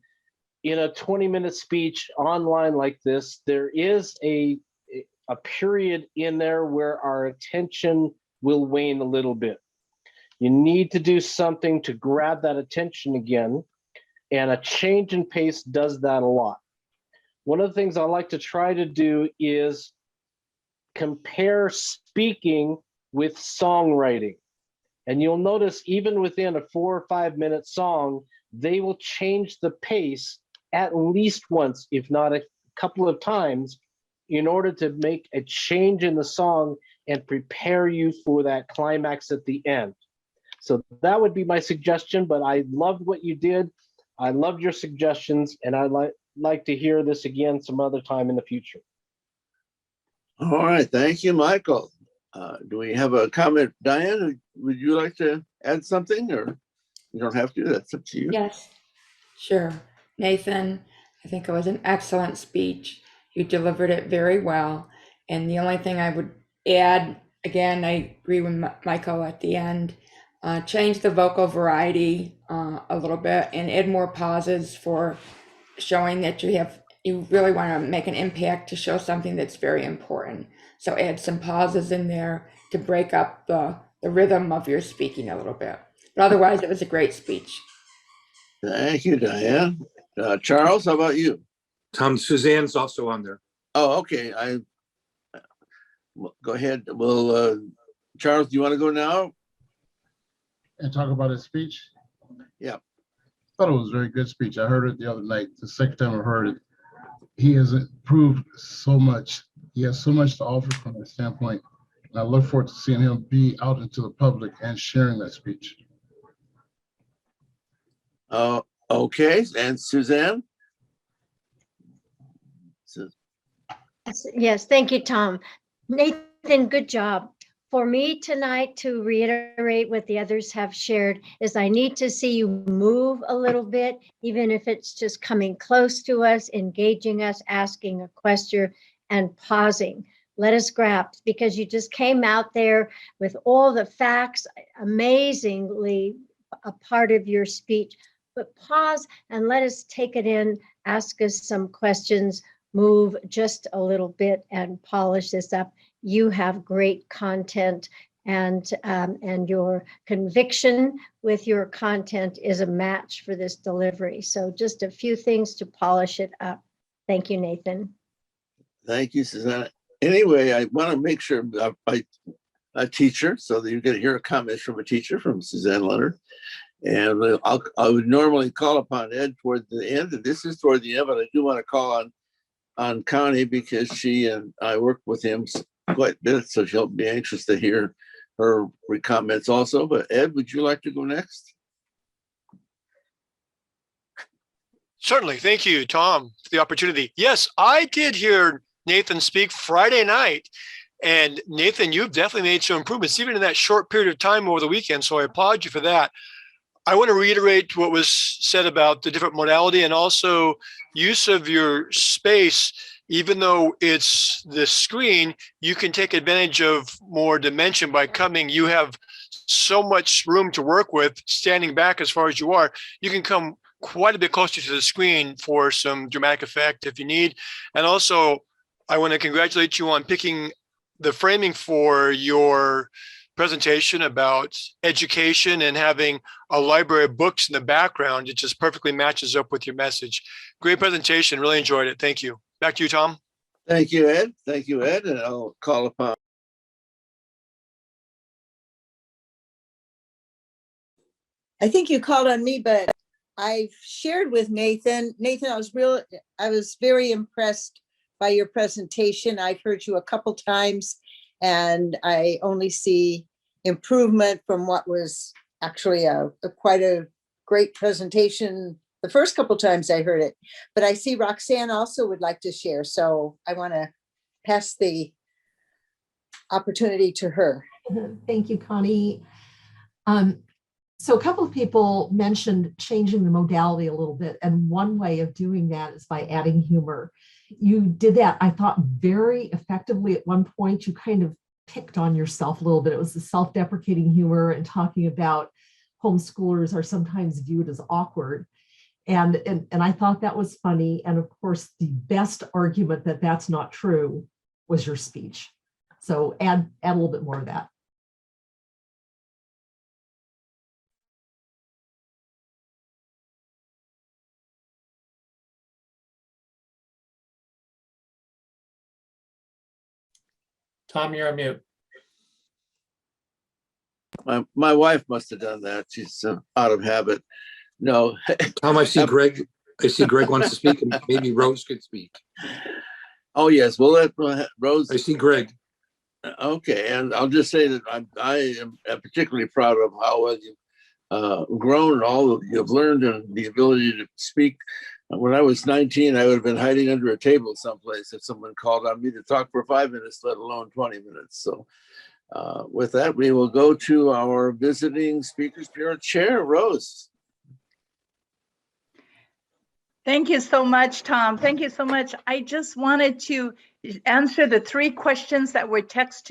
L: in a 20-minute speech online like this, there is a period in there where our attention will wane a little bit. You need to do something to grab that attention again. And a change in pace does that a lot. One of the things I like to try to do is compare speaking with songwriting. And you'll notice even within a 4 or 5 minute song, they will change the pace at least once, if not a couple of times, in order to make a change in the song and prepare you for that climax at the end. So that would be my suggestion, but I loved what you did. I loved your suggestions, and I'd like to hear this again some other time in the future.
A: All right, thank you, Michael. Do we have a comment? Diane, would you like to add something, or you don't have to? That's up to you.
M: Yes, sure. Nathan, I think it was an excellent speech. You delivered it very well. And the only thing I would add, again, I agree with Michael at the end, change the vocal variety a little bit and add more pauses for showing that you really want to make an impact to show something that's very important. So add some pauses in there to break up the rhythm of your speaking a little bit. But otherwise, it was a great speech.
A: Thank you, Diane. Charles, how about you?
C: Tom, Suzanne's also on there.
A: Oh, okay. Go ahead. Well, Charles, do you want to go now?
N: And talk about his speech?
A: Yeah.
N: I thought it was a very good speech. I heard it the other night, the second time I heard it. He has improved so much. He has so much to offer from that standpoint. And I look forward to seeing him be out into the public and sharing that speech.
A: Okay. And Suzanne?
O: Yes, thank you, Tom. Nathan, good job. For me tonight, to reiterate what the others have shared, is I need to see you move a little bit, even if it's just coming close to us, engaging us, asking a question, and pausing. Let us grasp, because you just came out there with all the facts, amazingly a part of your speech. But pause and let us take it in, ask us some questions, move just a little bit and polish this up. You have great content, and your conviction with your content is a match for this delivery. So just a few things to polish it up. Thank you, Nathan.
A: Thank you, Suzanne. Anyway, I want to make sure by a teacher, so that you're going to hear a comment from a teacher, from Suzanne Leonard. And I would normally call upon Ed toward the end, and this is toward the end, but I do want to call on Connie, because she and I worked with him quite a bit, so she'll be anxious to hear her comments also. But Ed, would you like to go next?
P: Certainly. Thank you, Tom, for the opportunity. Yes, I did hear Nathan speak Friday night. And Nathan, you've definitely made some improvements, even in that short period of time over the weekend. So I applaud you for that. I want to reiterate what was said about the different modality and also use of your space. Even though it's the screen, you can take advantage of more dimension by coming. You have so much room to work with standing back as far as you are. You can come quite a bit closer to the screen for some dramatic effect if you need. And also, I want to congratulate you on picking the framing for your presentation about education and having a library of books in the background. It just perfectly matches up with your message. Great presentation. Really enjoyed it. Thank you. Back to you, Tom.
A: Thank you, Ed. Thank you, Ed. And I'll call upon.
Q: I think you called on me, but I shared with Nathan. Nathan, I was very impressed by your presentation. I've heard you a couple times, and I only see improvement from what was actually quite a great presentation the first couple times I heard it. But I see Roxann also would like to share, so I want to pass the opportunity to her.
R: Thank you, Connie. So a couple of people mentioned changing the modality a little bit, and one way of doing that is by adding humor. You did that, I thought, very effectively. At one point, you kind of picked on yourself a little bit. It was the self-deprecating humor and talking about homeschoolers are sometimes viewed as awkward. And I thought that was funny. And of course, the best argument that that's not true was your speech. So add a little bit more of that.
S: Tom, you're on mute.
A: My wife must have done that. She's out of habit. No.
C: Tom, I see Greg. I see Greg wants to speak, and maybe Rose could speak.
A: Oh, yes. Well, let Rose.
C: I see Greg.
A: Okay. And I'll just say that I am particularly proud of how well you've grown and all that you've learned and the ability to speak. When I was 19, I would have been hiding under a table someplace if someone called on me to talk for 5 minutes, let alone 20 minutes. So with that, we will go to our visiting Speakers Bureau Chair, Rose.
G: Thank you so much, Tom. Thank you so much. I just wanted to answer the 3 questions that were chatted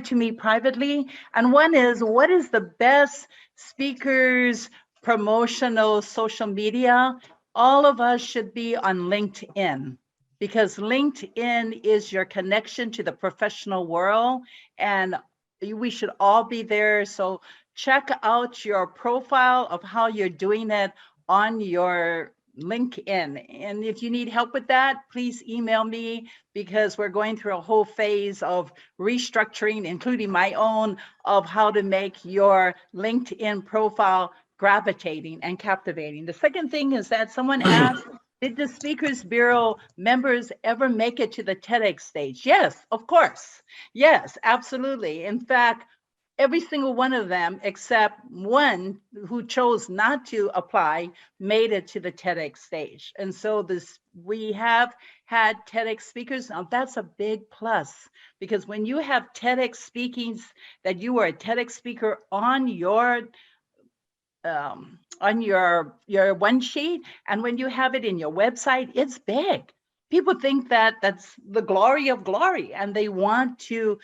G: to me privately. And one is, what is the best speakers promotional social media? All of us should be on LinkedIn, because LinkedIn is your connection to the professional world, and we should all be there. So check out your profile of how you're doing it on your LinkedIn. And if you need help with that, please email me, because we're going through a whole phase of restructuring, including my own, of how to make your LinkedIn profile gravitating and captivating. The second thing is that someone asked, did the Speakers Bureau members ever make it to the TEDx stage? Yes, of course. Yes, absolutely. In fact, every single one of them, except one who chose not to apply, made it to the TEDx stage. And so we have had TEDx speakers. Now that's a big plus, because when you have TEDx speakings, that you are a TEDx speaker on your one sheet, and when you have it in your website, it's big. People think that that's the glory of glory, and they want to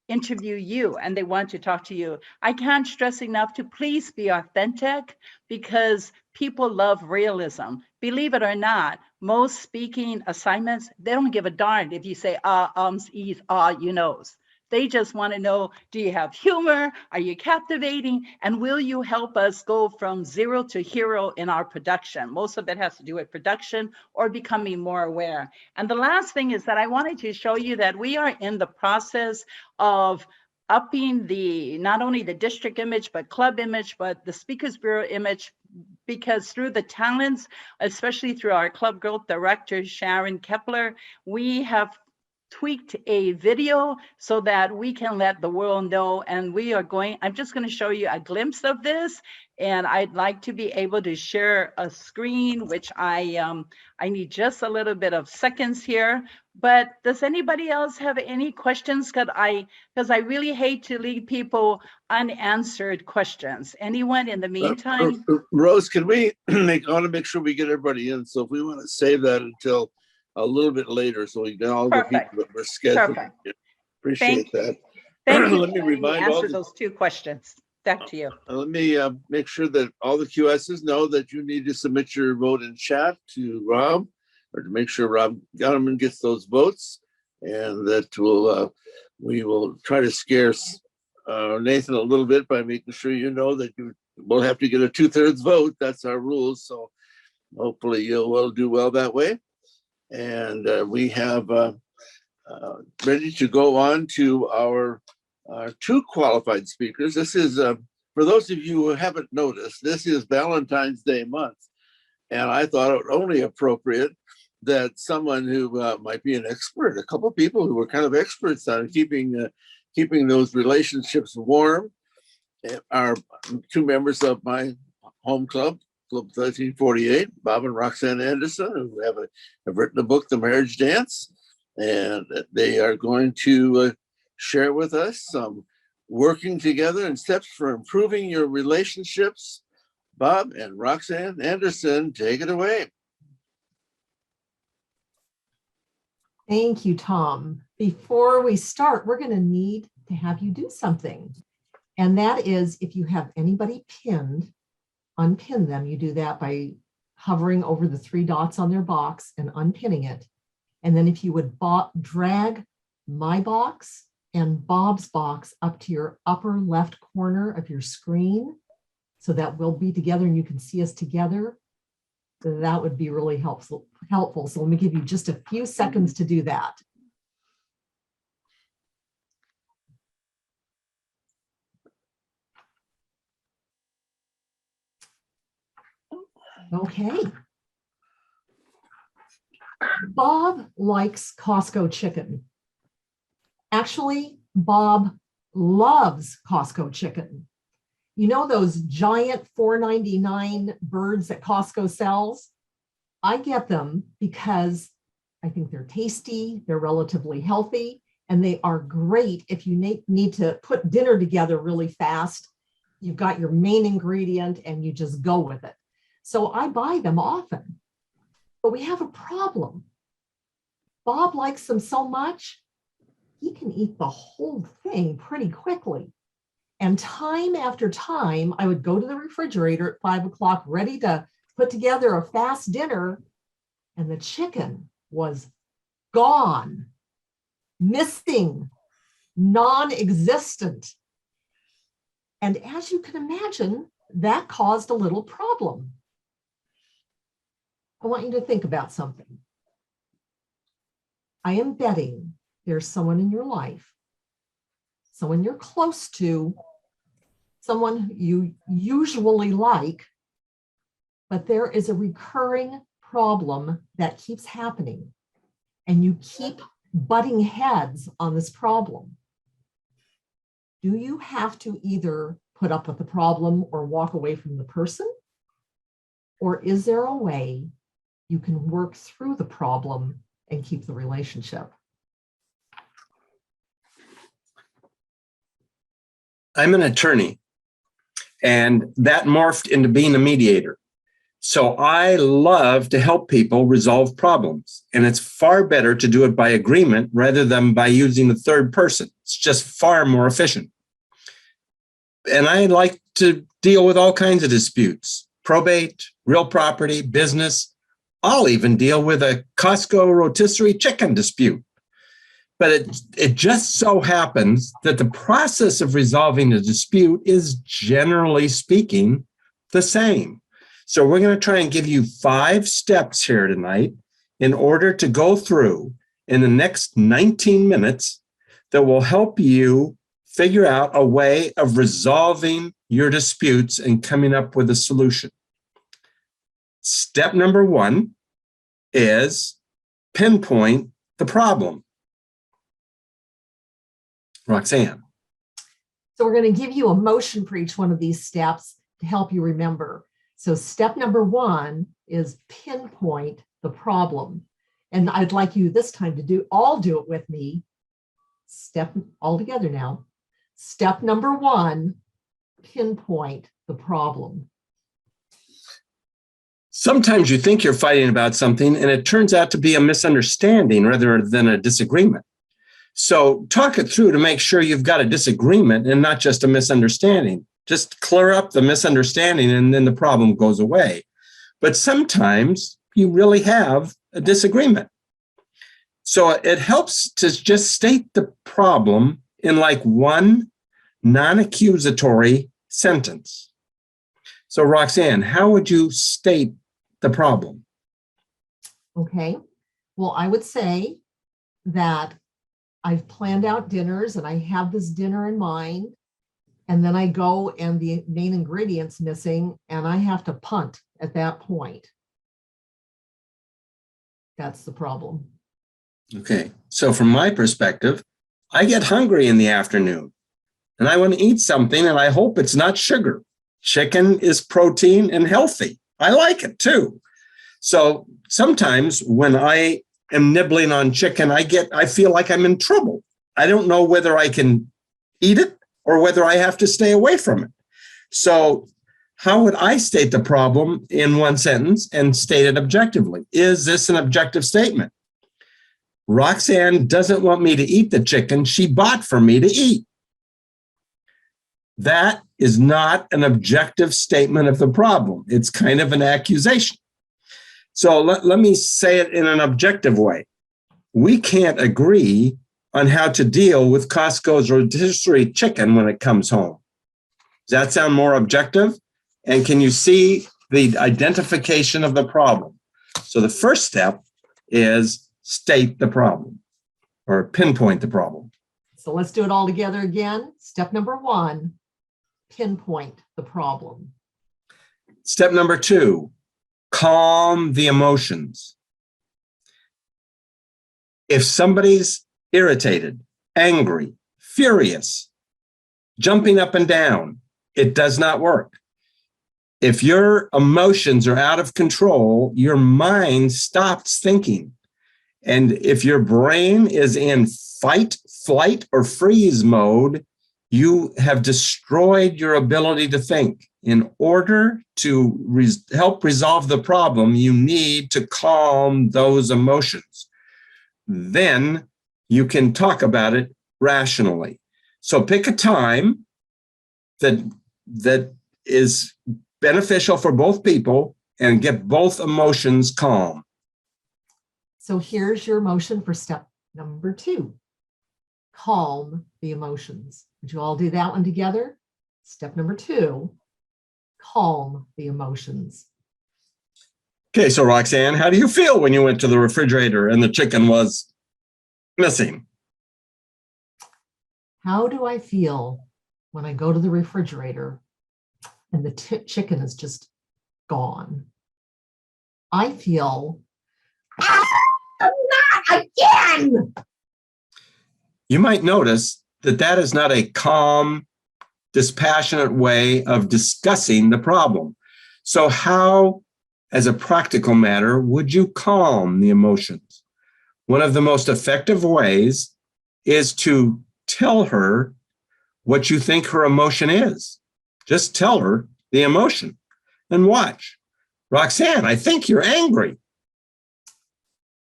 G: interview you and they want to talk to you. I can't stress enough to please be authentic, because people love realism. Believe it or not, most speaking assignments, they don't give a darn if you say ums, e's, you knows. They just want to know, do you have humor? Are you captivating? And will you help us go from 0 to hero in our production? Most of it has to do with production or becoming more aware. And the last thing is that I wanted to show you that we are in the process of upping not only the district image, but club image, but the Speakers Bureau image, because through the talents, especially through our club growth director, Sharon Kepler, we have tweaked a video so that we can let the world know. And I'm just going to show you a glimpse of this, and I'd like to be able to share a screen, which I need just a little bit of seconds here. But does anybody else have any questions? Because I really hate to leave people unanswered questions. Anyone in the meantime?
A: Rose, can we I want to make sure we get everybody in. So if we want to save that until a little bit later, so we get all the people that were scheduled. Appreciate that.
G: Thank you.
A: Let me remind
G: answer those 2 questions. Back to you.
A: Let me make sure that all the QSs know that you need to submit your vote in chat to Rob, or to make sure Rob Gunnerman gets those votes, and that we will try to scare Nathan a little bit by making sure you know that you will have to get a 2/3 vote. That's our rules. So hopefully you'll do well that way. And we have ready to go on to our 2 qualified speakers. This is, for those of you who haven't noticed, this is Valentine's Day month. And I thought it only appropriate that someone who might be an expert, a couple of people who were kind of experts on keeping those relationships warm, are 2 members of my home club, Club 1348, Bob and Roxann Anderson, who have written a book, The Marriage Dance, and they are going to share with us some working together and steps for improving your relationships. Bob and Roxann Anderson, take it away.
R: Thank you, Tom. Before we start, we're going to need to have you do something. And that is, if you have anybody pinned, unpin them. You do that by hovering over the 3 dots on their box and unpinning it. And then if you would drag my box and Bob's box up to your upper left corner of your screen, so that we'll be together and you can see us together, that would be really helpful. So let me give you just a few seconds to do that. Okay. Bob likes Costco chicken. Actually, Bob loves Costco chicken. You know those giant $4.99 birds that Costco sells? I get them because I think they're tasty, they're relatively healthy, and they are great if you need to put dinner together really fast. You've got your main ingredient and you just go with it. So I buy them often, but we have a problem. Bob likes them so much, he can eat the whole thing pretty quickly. And time after time, I would go to the refrigerator at 5 o'clock, ready to put together a fast dinner, and the chicken was gone, missing, non-existent. And as you can imagine, that caused a little problem. I want you to think about something. I am betting there's someone in your life, someone you're close to, someone you usually like, but there is a recurring problem that keeps happening, and you keep butting heads on this problem. Do you have to either put up with the problem or walk away from the person? Or is there a way you can work through the problem and keep the relationship?
D: I'm an attorney, and that morphed into being a mediator. So I love to help people resolve problems, and it's far better to do it by agreement rather than by using a third person. It's just far more efficient. And I like to deal with all kinds of disputes, probate, real property, business. I'll even deal with a Costco rotisserie chicken dispute. But it just so happens that the process of resolving a dispute is, generally speaking, the same. So we're going to try and give you 5 steps here tonight in order to go through in the next 19 minutes that will help you figure out a way of resolving your disputes and coming up with a solution. Step number 1 is pinpoint the problem. Roxann.
R: So we're going to give you a motion for each one of these steps to help you remember. So step number 1 is pinpoint the problem. And I'd like you this time to all do it with me. Step all together now. Step number 1, pinpoint the problem.
D: Sometimes you think you're fighting about something and it turns out to be a misunderstanding rather than a disagreement. So talk it through to make sure you've got a disagreement and not just a misunderstanding. Just clear up the misunderstanding and then the problem goes away. But sometimes you really have a disagreement. So it helps to just state the problem in like one non-accusatory sentence. So Roxann, how would you state the problem?
R: Okay. Well, I would say that I've planned out dinners and I have this dinner in mind, and then I go and the main ingredient's missing and I have to punt at that point. That's the problem.
D: Okay. So from my perspective, I get hungry in the afternoon and I want to eat something and I hope it's not sugar. Chicken is protein and healthy. I like it too. So sometimes when I am nibbling on chicken, I feel like I'm in trouble. I don't know whether I can eat it or whether I have to stay away from it. So how would I state the problem in one sentence and state it objectively? Is this an objective statement? Roxann doesn't want me to eat the chicken she bought for me to eat. That is not an objective statement of the problem. It's kind of an accusation. So let me say it in an objective way. We can't agree on how to deal with Costco's rotisserie chicken when it comes home. Does that sound more objective? And can you see the identification of the problem? So the first step is state the problem or pinpoint the problem.
R: So let's do it all together again. Step number 1, pinpoint the problem.
D: Step number 2, calm the emotions. If somebody's irritated, angry, furious, jumping up and down, it does not work. If your emotions are out of control, your mind stops thinking. And if your brain is in fight, flight, or freeze mode, you have destroyed your ability to think. In order to help resolve the problem, you need to calm those emotions. Then you can talk about it rationally. So pick a time that is beneficial for both people and get both emotions calm.
R: So here's your motion for step number 2. Calm the emotions. Would you all do that one together? Step number 2, calm the emotions.
D: Okay, so Roxann, how do you feel when you went to the refrigerator and the chicken was missing?
R: How do I feel when I go to the refrigerator and the chicken is just gone? I feel, not again.
D: You might notice that that is not a calm, dispassionate way of discussing the problem. So how, as a practical matter, would you calm the emotions? One of the most effective ways is to tell her what you think her emotion is. Just tell her the emotion and watch. Roxann, I think you're angry.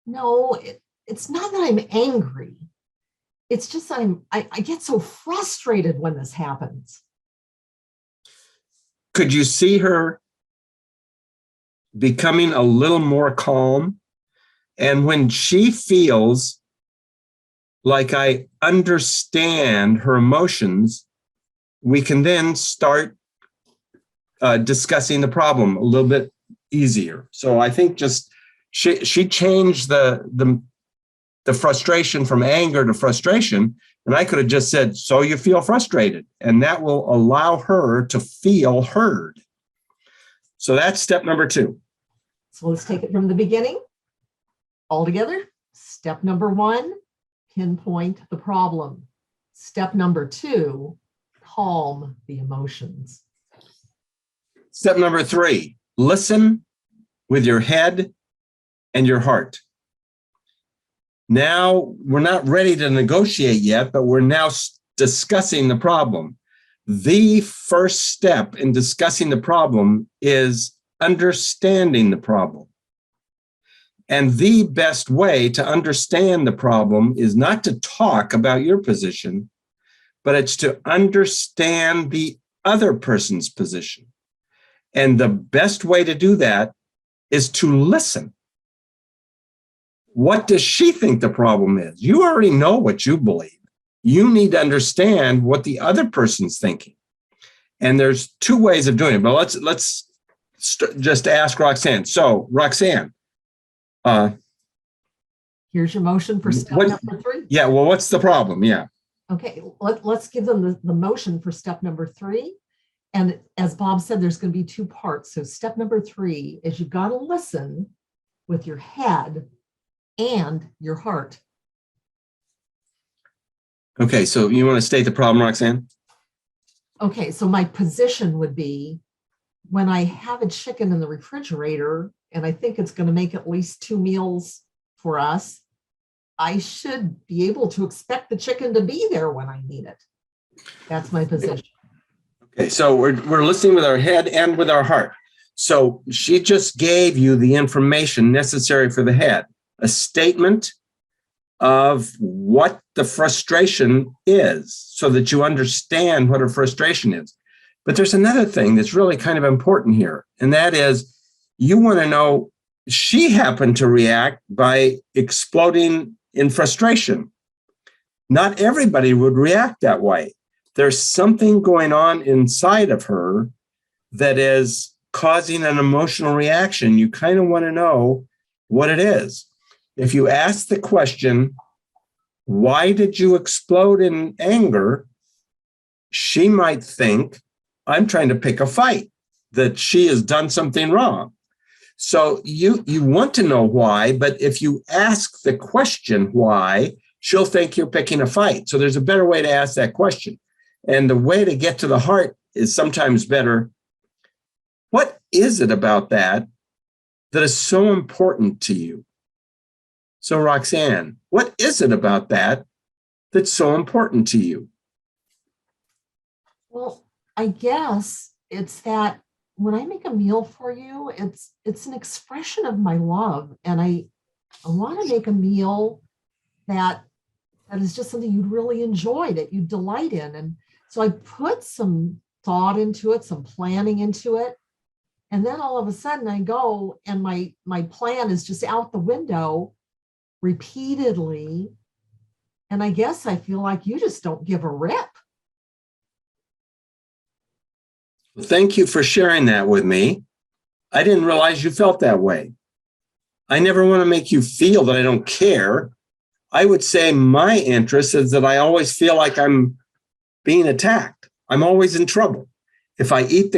R: No, it's not that I'm angry. It's just I get so frustrated when this happens.
D: Could you see her becoming a little more calm? And when she feels like I understand her emotions, we can then start discussing the problem a little bit easier. So I think just she changed the frustration from anger to frustration, and I could have just said, so you feel frustrated, and that will allow her to feel heard. So that's step number 2.
R: So let's take it from the beginning. All together. Step number 1, pinpoint the problem. Step number 2, calm the emotions.
D: Step number 3, listen with your head and your heart. Now, we're not ready to negotiate yet, but we're now discussing the problem. The first step in discussing the problem is understanding the problem. And the best way to understand the problem is not to talk about your position, but it's to understand the other person's position. And the best way to do that is to listen. What does she think the problem is? You already know what you believe. You need to understand what the other person's thinking. And there's 2 ways of doing it, but let's just ask Roxann. So, Roxann.
R: Here's your motion for step number 3.
D: Yeah, well, what's the problem? Yeah.
R: Okay, let's give them the motion for step number 3. And as Bob said, there's going to be 2 parts. So step number 3 is you've got to listen with your head and your heart.
D: Okay, so you want to state the problem, Roxann?
R: Okay, so my position would be when I have a chicken in the refrigerator and I think it's going to make at least 2 meals for us, I should be able to expect the chicken to be there when I need it. That's my position.
D: Okay, so we're listening with our head and with our heart. So she just gave you the information necessary for the head, a statement of what the frustration is so that you understand what her frustration is. But there's another thing that's really kind of important here, and that is you want to know, she happened to react by exploding in frustration. Not everybody would react that way. There's something going on inside of her that is causing an emotional reaction. You kind of want to know what it is. If you ask the question, why did you explode in anger? She might think, I'm trying to pick a fight, that she has done something wrong. So you want to know why, but if you ask the question why, she'll think you're picking a fight. So there's a better way to ask that question. And the way to get to the heart is sometimes better. What is it about that is so important to you? So Roxann, what is it about that that's so important to you?
R: Well, I guess it's that when I make a meal for you, it's an expression of my love. And I want to make a meal that is just something you'd really enjoy, that you delight in. And so I put some thought into it, some planning into it. And then all of a sudden I go and my plan is just out the window repeatedly. And I guess I feel like you just don't give a rip.
D: Thank you for sharing that with me. I didn't realize you felt that way. I never want to make you feel that I don't care. I would say my interest is that I always feel like I'm being attacked. I'm always in trouble. If I eat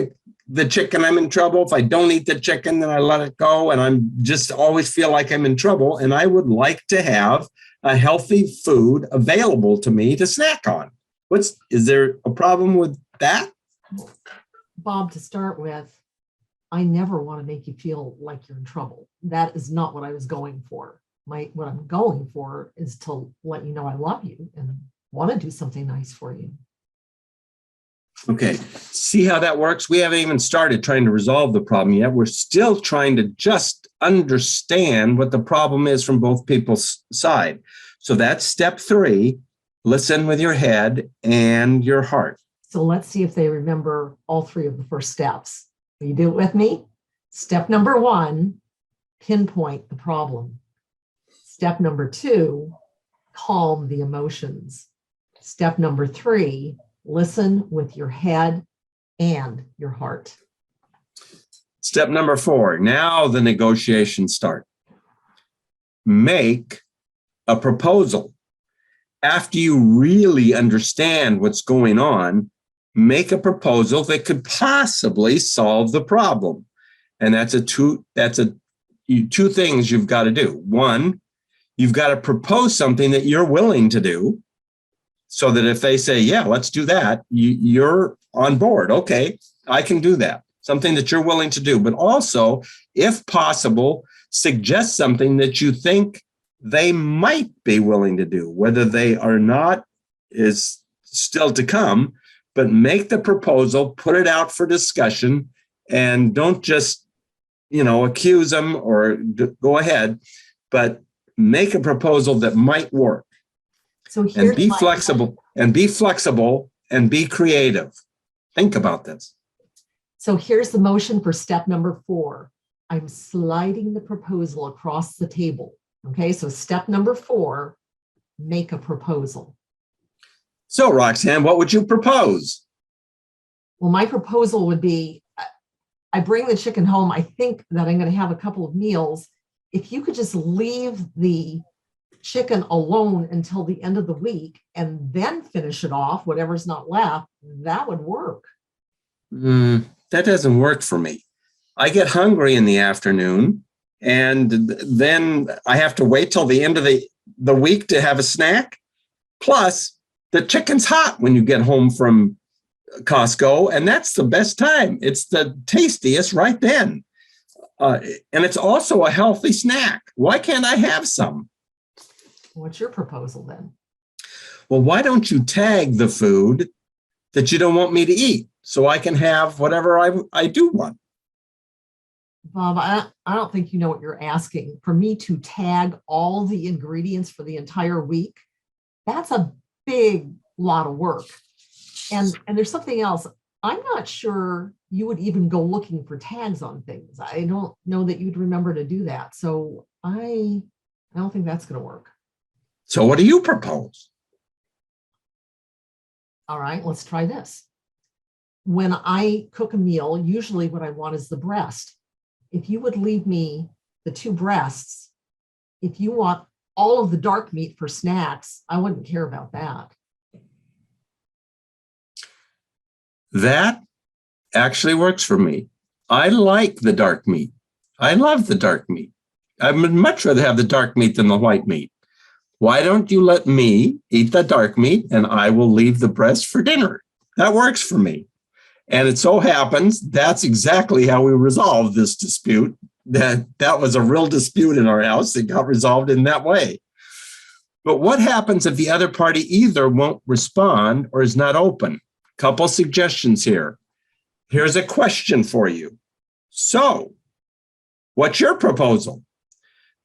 D: the chicken, I'm in trouble. If I don't eat the chicken, then I let it go. And I'm just always feel like I'm in trouble. And I would like to have a healthy food available to me to snack on. Is there a problem with that?
R: Bob, to start with, I never want to make you feel like you're in trouble. That is not what I was going for. What I'm going for is to let you know I love you and want to do something nice for you.
D: Okay, see how that works? We haven't even started trying to resolve the problem yet. We're still trying to just understand what the problem is from both people's side. So that's step 3. Listen with your head and your heart.
R: So let's see if they remember all 3 of the first steps. Will you do it with me? Step number 1, pinpoint the problem. Step number 2, calm the emotions. Step number 3, listen with your head and your heart.
D: Step number 4, now the negotiations start. Make a proposal. After you really understand what's going on, make a proposal that could possibly solve the problem. And that's two things you've got to do. 1, you've got to propose something that you're willing to do, so that if they say, yeah, let's do that, you're on board. Okay, I can do that. Something that you're willing to do. But also, if possible, suggest something that you think they might be willing to do. Whether they are not is still to come, but make the proposal, put it out for discussion, and don't just, accuse them or go ahead, but make a proposal that might work.
R: So
D: and be flexible and be creative. Think about this.
R: So here's the motion for step number 4. I'm sliding the proposal across the table. Okay, so step number 4, make a proposal.
D: So Roxann, what would you propose?
R: Well, my proposal would be, I bring the chicken home. I think that I'm going to have a couple of meals. If you could just leave the chicken alone until the end of the week and then finish it off, whatever's not left, that would work.
D: That doesn't work for me. I get hungry in the afternoon, and then I have to wait till the end of the week to have a snack. Plus, the chicken's hot when you get home from Costco, and that's the best time. It's the tastiest right then. And it's also a healthy snack. Why can't I have some?
R: What's your proposal then?
D: Well, why don't you tag the food that you don't want me to eat so I can have whatever I do want?
R: Bob, I don't think you know what you're asking. For me to tag all the ingredients for the entire week, that's a big lot of work. And there's something else. I'm not sure you would even go looking for tags on things. I don't know that you'd remember to do that. So I don't think that's going to work.
D: So what do you propose?
R: All right, let's try this. When I cook a meal, usually what I want is the breast. If you would leave me the 2 breasts, if you want all of the dark meat for snacks, I wouldn't care about that.
D: That actually works for me. I like the dark meat. I love the dark meat. I would much rather have the dark meat than the white meat. Why don't you let me eat the dark meat and I will leave the breast for dinner? That works for me. And it so happens that's exactly how we resolved this dispute. That was a real dispute in our house that got resolved in that way. But what happens if the other party either won't respond or is not open? Couple suggestions here. Here's a question for you. So, what's your proposal?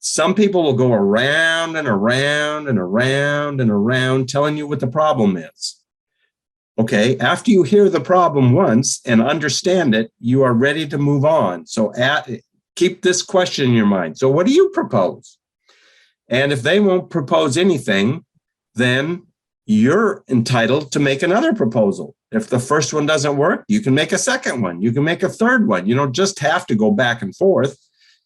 D: Some people will go around and around and around and around telling you what the problem is. Okay, after you hear the problem once and understand it, you are ready to move on. So keep this question in your mind. So what do you propose? And if they won't propose anything, then you're entitled to make another proposal. If the first one doesn't work, you can make a second one. You can make a third one. You don't just have to go back and forth.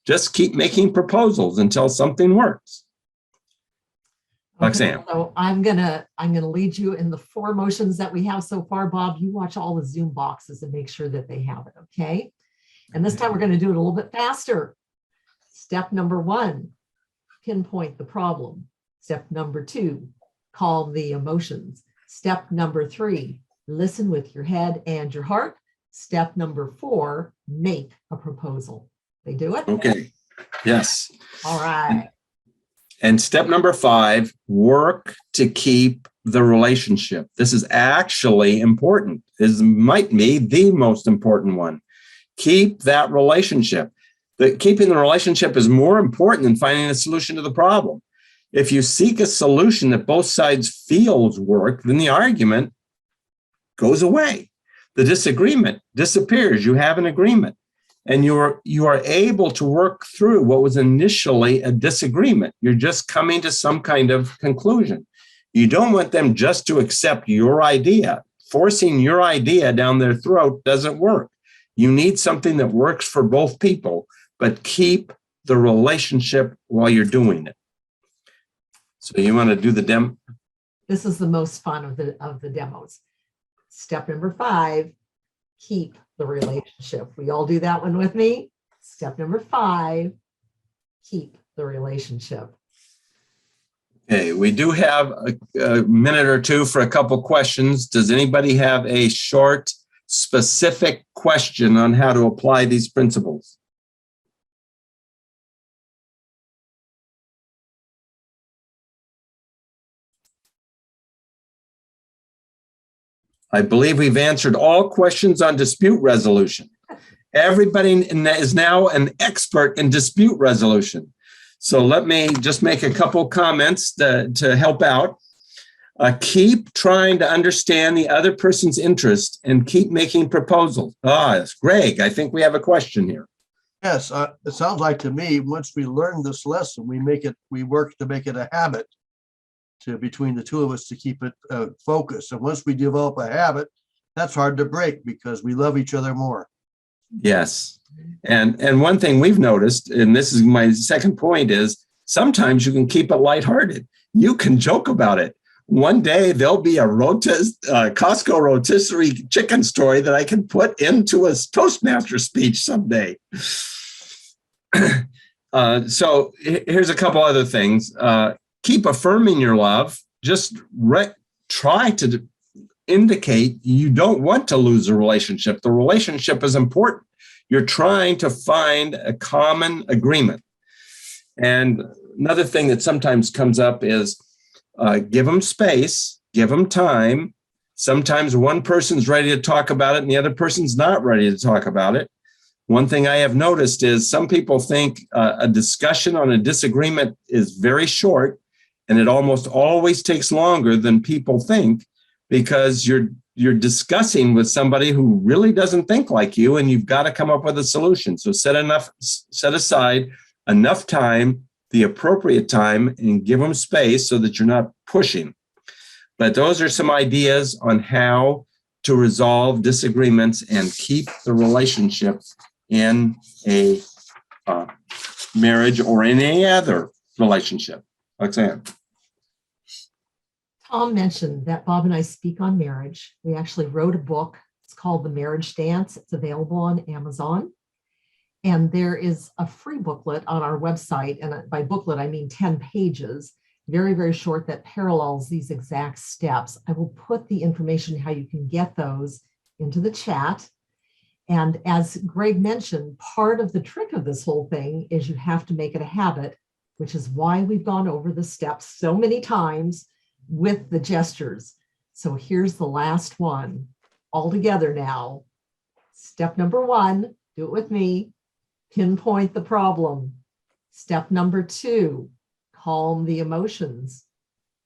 D: Just keep making proposals until something works. Roxann.
R: So I'm gonna lead you in the 4 motions that we have so far. Bob, you watch all the Zoom boxes and make sure that they have it, okay? And this time we're going to do it a little bit faster. Step number 1, pinpoint the problem. Step number 2, calm the emotions. Step number 3, listen with your head and your heart. Step number 4, make a proposal. They do it?
D: Okay. Yes.
R: All right.
D: And step number 5, work to keep the relationship. This is actually important. This might be the most important one. Keep that relationship. Keeping the relationship is more important than finding a solution to the problem. If you seek a solution that both sides feels work, then the argument goes away. The disagreement disappears. You have an agreement. And you are able to work through what was initially a disagreement. You're just coming to some kind of conclusion. You don't want them just to accept your idea. Forcing your idea down their throat doesn't work. You need something that works for both people, but keep the relationship while you're doing it. So you want to do the demo?
R: This is the most fun of the demos. Step number 5, keep the relationship. We all do that one with me. Step number 5, keep the relationship.
D: Okay, we do have a minute or two for a couple questions. Does anybody have a short, specific question on how to apply these principles? I believe we've answered all questions on dispute resolution. Everybody is now an expert in dispute resolution. So let me just make a couple comments to help out. Keep trying to understand the other person's interest and keep making proposals. It's Greg. I think we have a question here.
E: Yes, it sounds like to me, once we learn this lesson, we work to make it a habit between the two of us to keep it focused. And once we develop a habit, that's hard to break because we love each other more.
D: Yes. And one thing we've noticed, and this is my second point, is sometimes you can keep it lighthearted. You can joke about it. One day there'll be a Costco rotisserie chicken story that I can put into a Toastmaster speech someday. So here's a couple other things. Keep affirming your love. Just try to indicate you don't want to lose a relationship. The relationship is important. You're trying to find a common agreement. And another thing that sometimes comes up is give them space, give them time. Sometimes one person's ready to talk about it and the other person's not ready to talk about it. One thing I have noticed is some people think a discussion on a disagreement is very short, and it almost always takes longer than people think because you're discussing with somebody who really doesn't think like you, and you've got to come up with a solution. So set aside enough time, the appropriate time, and give them space so that you're not pushing. But those are some ideas on how to resolve disagreements and keep the relationship in a marriage or in any other relationship. Roxann.
R: Tom mentioned that Bob and I speak on marriage. We actually wrote a book. It's called The Marriage Dance. It's available on Amazon. And there is a free booklet on our website. And by booklet, I mean 10 pages, very, very short, that parallels these exact steps. I will put the information how you can get those into the chat. And as Greg mentioned, part of the trick of this whole thing is you have to make it a habit, which is why we've gone over the steps so many times with the gestures. So here's the last one all together now. Step number 1, do it with me, pinpoint the problem. Step number 2, calm the emotions.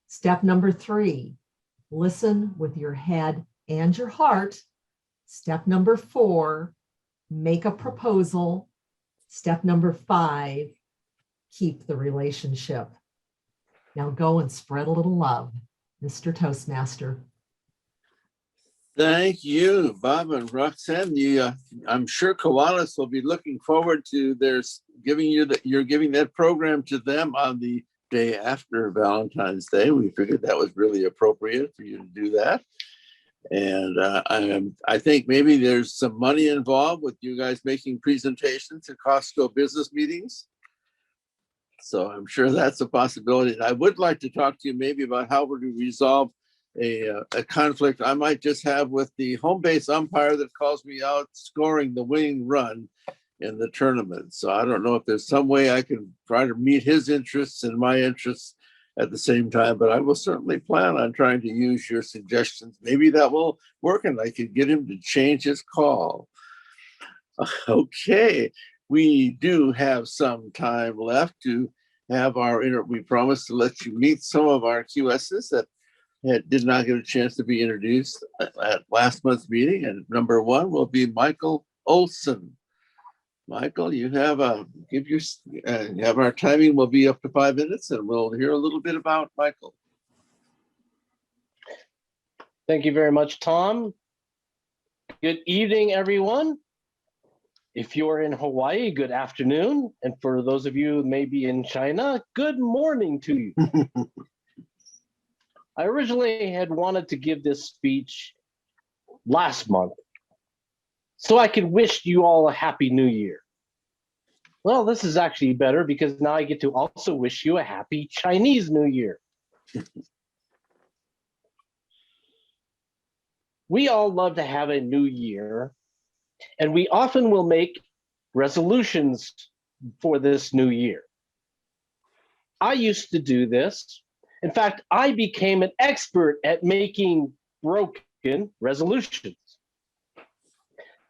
R: Step number 3, listen with your head and your heart. Step number 4, make a proposal. Step number 5, keep the relationship. Now go and spread a little love, Mr. Toastmaster.
A: Thank you, Bob and Roxann. I'm sure koalas will be looking forward to you're giving that program to them on the day after Valentine's Day. We figured that was really appropriate for you to do that. And I think maybe there's some money involved with you guys making presentations at Costco business meetings. So I'm sure that's a possibility. And I would like to talk to you maybe about how we're going to resolve a conflict I might just have with the home base umpire that calls me out scoring the winning run in the tournament. So I don't know if there's some way I can try to meet his interests and my interests at the same time, but I will certainly plan on trying to use your suggestions. Maybe that will work and I could get him to change his call. Okay, we do have some time left to have we promised to let you meet some of our QSs that did not get a chance to be introduced at last month's meeting. And number 1 will be Michael Olson. Michael, you have our timing will be up to 5 minutes, and we'll hear a little bit about Michael.
L: Thank you very much, Tom. Good evening, everyone. If you're in Hawaii, good afternoon. And for those of you maybe in China, good morning to you. I originally had wanted to give this speech last month so I could wish you all a happy new year. Well, this is actually better because now I get to also wish you a happy Chinese New Year. We all love to have a new year, and we often will make resolutions for this new year. I used to do this. In fact, I became an expert at making broken resolutions.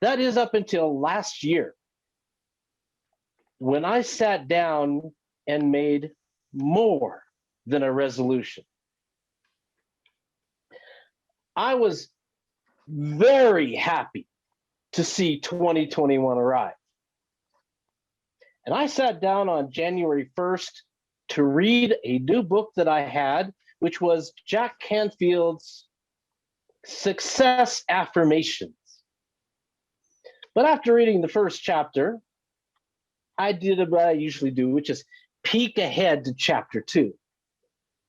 L: That is up until last year, when I sat down and made more than a resolution. I was very happy to see 2021 arrive. And I sat down on January 1st to read a new book that I had, which was Jack Canfield's Success Affirmations. But after reading the first chapter, I did what I usually do, which is peek ahead to chapter 2.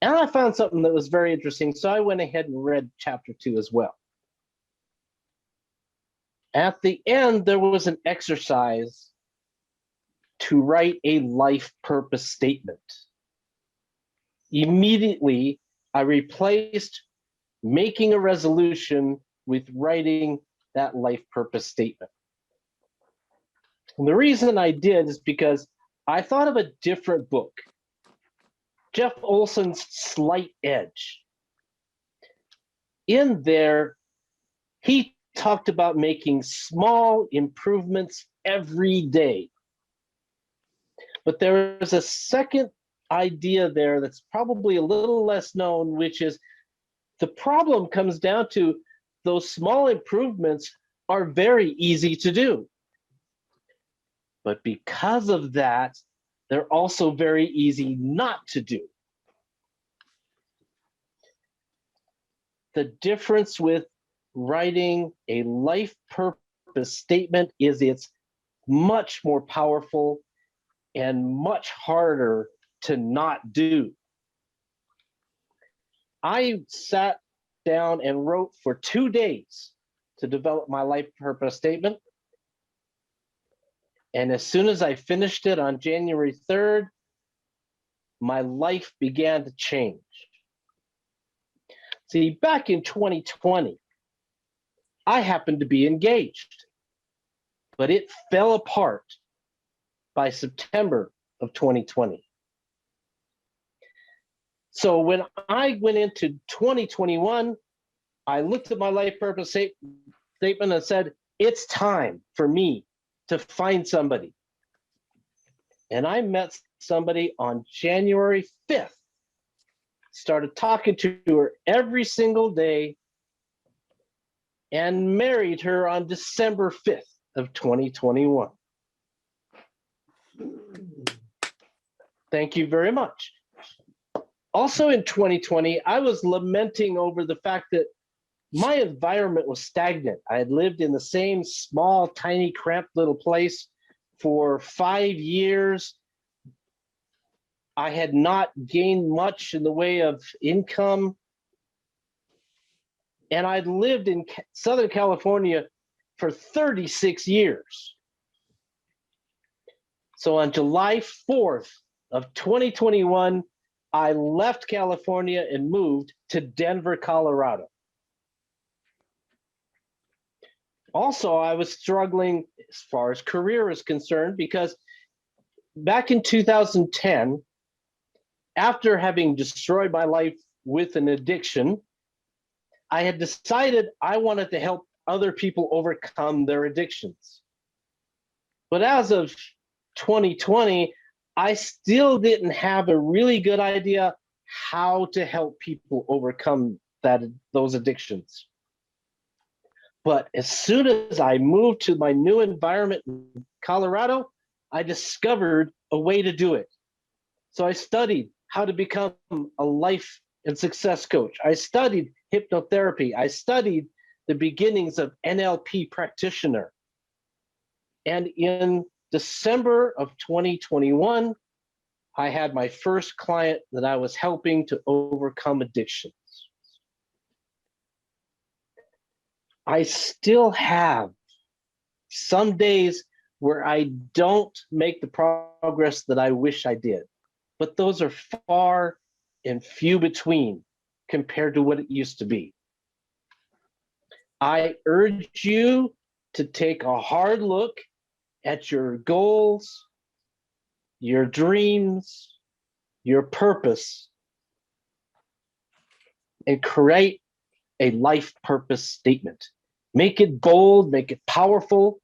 L: And I found something that was very interesting, so I went ahead and read chapter 2 as well. At the end, there was an exercise to write a life purpose statement. Immediately, I replaced making a resolution with writing that life purpose statement. And the reason I did is because I thought of a different book, Jeff Olson's Slight Edge. In there, he talked about making small improvements every day. But there is a second idea there that's probably a little less known, which is the problem comes down to those small improvements are very easy to do. But because of that, they're also very easy not to do. The difference with writing a life purpose statement is it's much more powerful and much harder to not do. I sat down and wrote for 2 days to develop my life purpose statement. And as soon as I finished it on January 3rd, my life began to change. See, back in 2020, I happened to be engaged, but it fell apart by September of 2020. So when I went into 2021, I looked at my life purpose statement and said, it's time for me to find somebody. And I met somebody on January 5th, started talking to her every single day, and married her on December 5th of 2021. Thank you very much. Also in 2020, I was lamenting over the fact that my environment was stagnant. I had lived in the same small, tiny, cramped little place for 5 years. I had not gained much in the way of income. And I'd lived in Southern California for 36 years. So on July 4th of 2021, I left California and moved to Denver, Colorado. Also, I was struggling as far as career is concerned because back in 2010, after having destroyed my life with an addiction, I had decided I wanted to help other people overcome their addictions. But as of 2020, I still didn't have a really good idea how to help people overcome those addictions. But as soon as I moved to my new environment in Colorado, I discovered a way to do it. So I studied how to become a life and success coach. I studied hypnotherapy. I studied the beginnings of NLP practitioner. And in December of 2021, I had my first client that I was helping to overcome addictions. I still have some days where I don't make the progress that I wish I did, but those are far and few between compared to what it used to be. I urge you to take a hard look at your goals, your dreams, your purpose, and create a life purpose statement. Make it bold, make it powerful,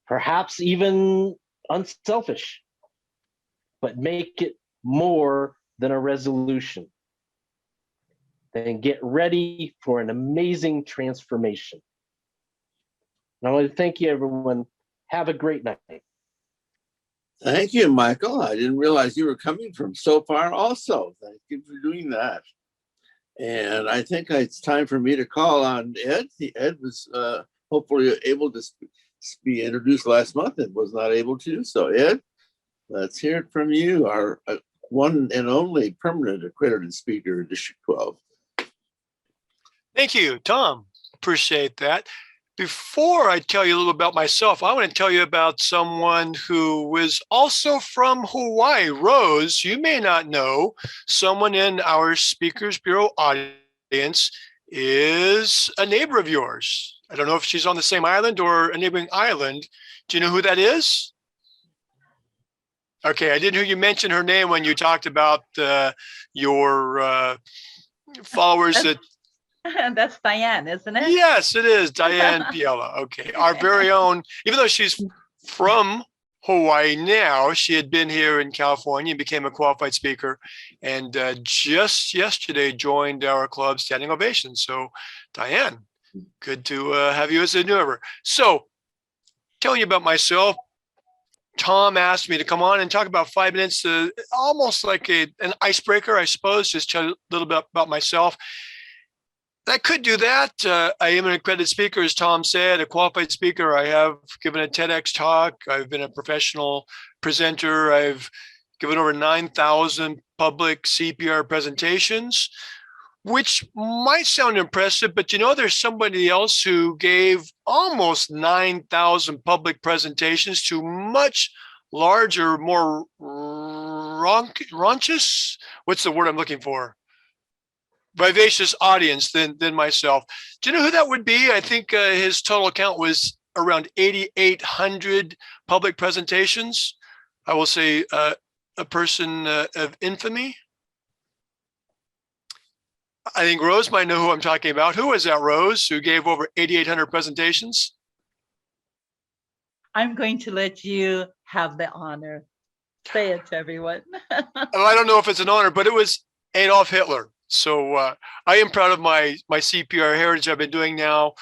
L: perhaps even unselfish, but make it more than a resolution. Then get ready for an amazing transformation. And I want to thank you, everyone. Have a great night.
A: Thank you, Michael. I didn't realize you were coming from so far also. Thank you for doing that. And I think it's time for me to call on Ed. Ed was hopefully able to be introduced last month and was not able to. So Ed, let's hear it from you, our one and only permanent accredited speaker in District 12.
P: Thank you, Tom. Appreciate that. Before I tell you a little about myself, I want to tell you about someone who was also from Hawaii. Rose, you may not know, someone in our Speakers Bureau audience is a neighbor of yours. I don't know if she's on the same island or a neighboring island. Do you know who that is? Okay, I didn't hear you mention her name when you talked about your followers that.
G: That's Diane, isn't it?
P: Yes, it is Diane Piella. Okay, our very own, even though she's from Hawaii now, she had been here in California and became a qualified speaker, and just yesterday joined our club Standing Ovation. So Diane, good to have you as a new member. So telling you about myself, Tom asked me to come on and talk about 5 minutes, almost like an icebreaker, I suppose, just tell you a little bit about myself. I could do that. I am an accredited speaker, as Tom said, a qualified speaker. I have given a TEDx talk. I've been a professional presenter. I've given over 9,000 public CPR presentations. which might sound impressive, but you know, there's somebody else who gave almost 9,000 public presentations to much larger, more raunchous, what's the word I'm looking for? Vivacious audience than myself. Do you know who that would be? I think his total count was around 8,800 public presentations. I will say a person of infamy. I think Rose might know who I'm talking about. Who was that, Rose, who gave over 8,800 presentations?
G: I'm going to let you have the honor. Say it to everyone.
P: Oh, I don't know if it's an honor, but it was Adolf Hitler. So I am proud of my CPR heritage. I've been doing now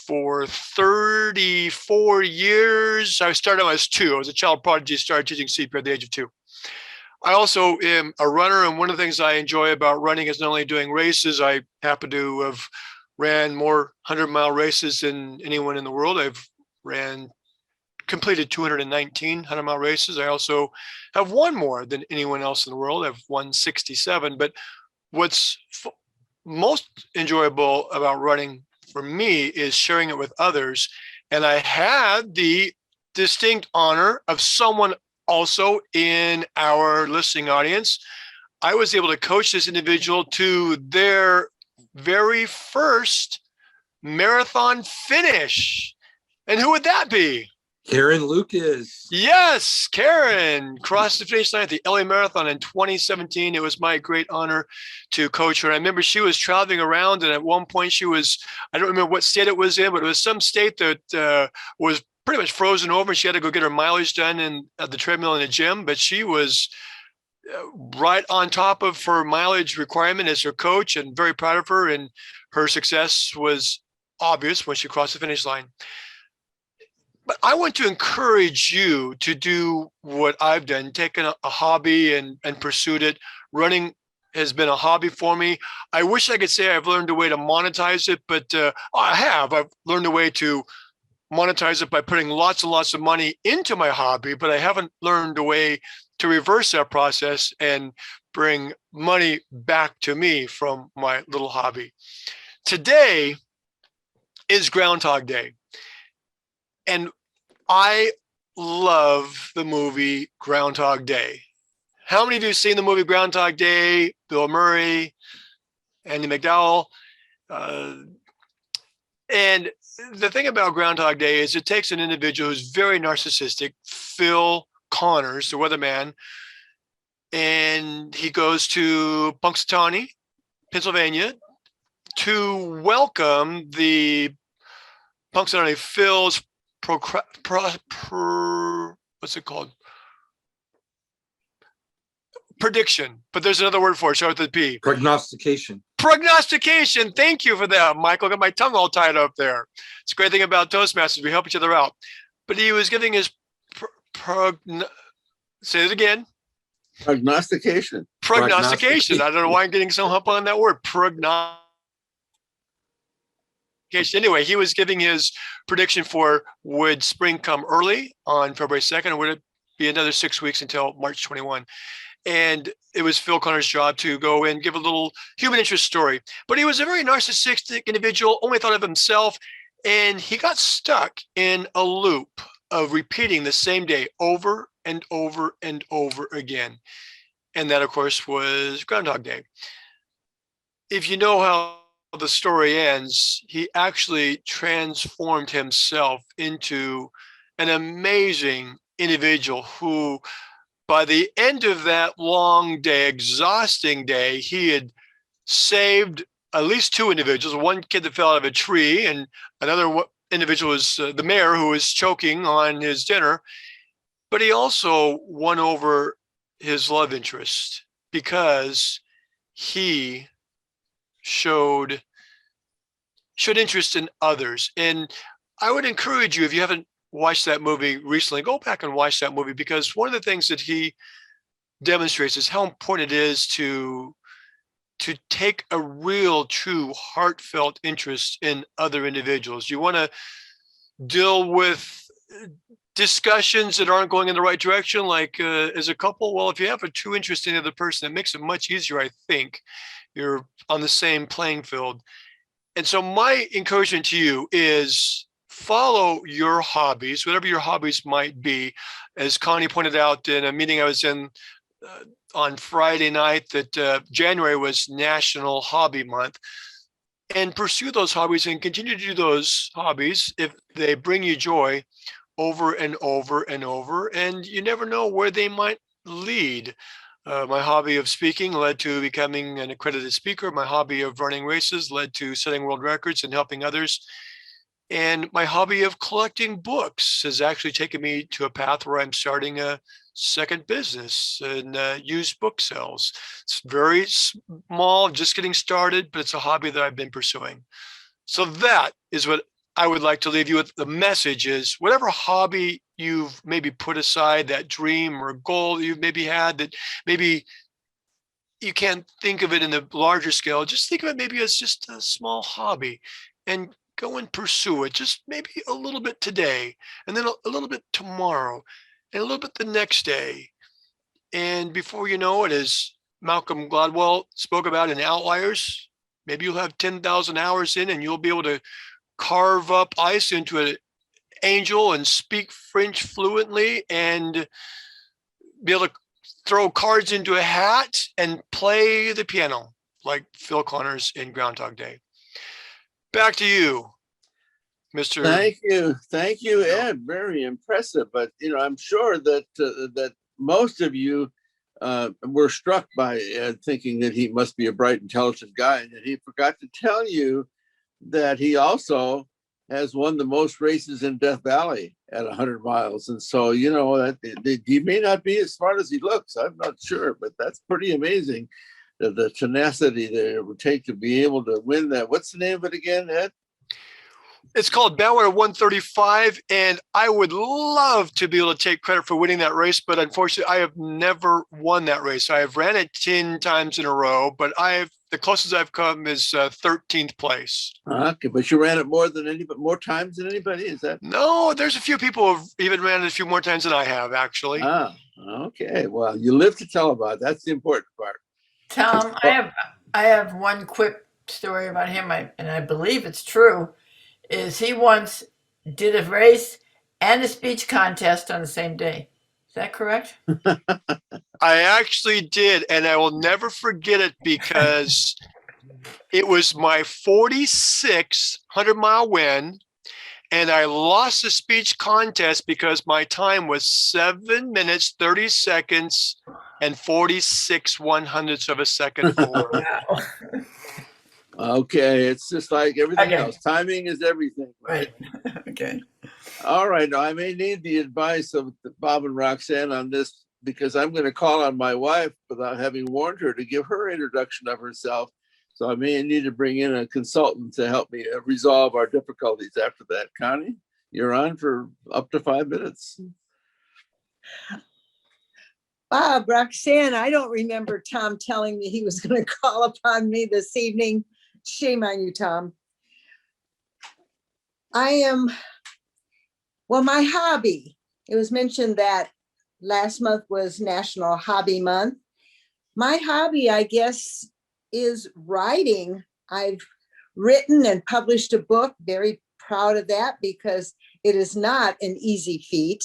P: for 34 years. I started when I was 2. I was a child prodigy, started teaching CPR at the age of 2. I also am a runner, and one of the things I enjoy about running is not only doing races. I happen to have ran more 100-mile races than anyone in the world. I've completed 219 100-mile races. I also have won more than anyone else in the world. I've won 67. But what's most enjoyable about running for me is sharing it with others. And I had the distinct honor of someone also in our listening audience. I was able to coach this individual to their very first marathon finish. And who would that be?
C: Karen Lucas.
P: Yes, Karen crossed the finish line at the LA Marathon in 2017. It was my great honor to coach her. I remember she was traveling around, and at one point she was, I don't remember what state it was in, but it was some state that was pretty much frozen over. She had to go get her mileage done at the treadmill in the gym, but she was right on top of her mileage requirement as her coach, and very proud of her. And her success was obvious when she crossed the finish line. But I want to encourage you to do what I've done, taken a hobby and pursued it. Running has been a hobby for me. I wish I could say I've learned a way to monetize it, but I have. I've learned a way to monetize it by putting lots and lots of money into my hobby, but I haven't learned a way to reverse that process and bring money back to me from my little hobby. Today is Groundhog Day. And I love the movie Groundhog Day. How many of you have seen the movie Groundhog Day? Bill Murray, Andy McDowell. And the thing about Groundhog Day is it takes an individual who's very narcissistic, Phil Connors, the weatherman, and he goes to Punxsutawney, Pennsylvania, to welcome the Punxsutawney Phil's what's it called? Prediction, but there's another word for it. Start with the P.
C: Prognostication.
P: Prognostication. Thank you for that, Michael. Got my tongue all tied up there. It's a great thing about Toastmasters. We help each other out. But he was giving his say it again.
A: Prognostication.
P: Prognostication. I don't know why I'm getting so hung on that word. Prognostication. Anyway, he was giving his prediction for would spring come early on February 2nd, or would it be another 6 weeks until March 21? And it was Phil Connor's job to go and give a little human interest story. But he was a very narcissistic individual, only thought of himself, and he got stuck in a loop of repeating the same day over and over and over again. And that, of course, was Groundhog Day. If you know how the story ends, he actually transformed himself into an amazing individual who, by the end of that long day, exhausting day, he had saved at least 2 individuals, one kid that fell out of a tree, and another individual was the mayor who was choking on his dinner. But he also won over his love interest because he showed interest in others. And I would encourage you, if you haven't watched that movie recently, go back and watch that movie, because one of the things that he demonstrates is how important it is to take a real, true, heartfelt interest in other individuals. You want to deal with discussions that aren't going in the right direction, like as a couple, well, if you have a true interest in the other person, it makes it much easier, I think. You're on the same playing field. And so my encouragement to you is follow your hobbies, whatever your hobbies might be. As Connie pointed out in a meeting I was in on Friday night, that January was National Hobby Month. And pursue those hobbies and continue to do those hobbies if they bring you joy over and over and over. And you never know where they might lead. My hobby of speaking led to becoming an accredited speaker. My hobby of running races led to setting world records and helping others. And my hobby of collecting books has actually taken me to a path where I'm starting a second business and used book sales. It's very small, just getting started, but it's a hobby that I've been pursuing. So that is what I would like to leave you with. The message is whatever hobby you've maybe put aside, that dream or goal that you've maybe had that maybe you can't think of it in the larger scale, just think of it maybe as just a small hobby and go and pursue it, just maybe a little bit today, and then a little bit tomorrow, and a little bit the next day. And before you know it, as Malcolm Gladwell spoke about in Outliers, maybe you'll have 10,000 hours in and you'll be able to carve up ice into an angel and speak French fluently and be able to throw cards into a hat and play the piano like Phil Connors in Groundhog Day. Back to you, Mr.
A: Thank you, Ed. Very impressive. But I'm sure that that most of you were struck by Ed, thinking that he must be a bright, intelligent guy, and that he forgot to tell you that he also has won the most races in Death Valley at 100 miles. And so that he may not be as smart as he looks. I'm not sure, but that's pretty amazing. The tenacity that it would take to be able to win that. What's the name of it again, Ed?
P: It's called Badwater 135, and I would love to be able to take credit for winning that race, but unfortunately, I have never won that race. I have ran it 10 times in a row, but the closest I've come is 13th place.
A: Okay, but you ran it more times than anybody, is that?
P: No, there's a few people who have even ran it a few more times than I have, actually.
A: Okay. Well, you live to tell about it. That's the important part.
B: Tom, I have one quick story about him, and I believe it's true. Is he once did a race and a speech contest on the same day. Is that correct?
P: I actually did, and I will never forget it because it was my 46th 100-mile win, and I lost the speech contest because my time was 7 minutes, 30 seconds, and 46 100ths of a second forward.
A: Okay, it's just like everything else. Timing is everything, right?
B: Okay.
A: All right. Now, I may need the advice of Bob and Roxann on this because I'm going to call on my wife without having warned her to give her introduction of herself. So I may need to bring in a consultant to help me resolve our difficulties after that. Connie, you're on for up to 5 minutes.
Q: Bob, Roxann, I don't remember Tom telling me he was going to call upon me this evening. Shame on you, Tom. My hobby, it was mentioned that last month was National Hobby Month. My hobby, I guess, is writing. I've written and published a book, very proud of that because it is not an easy feat.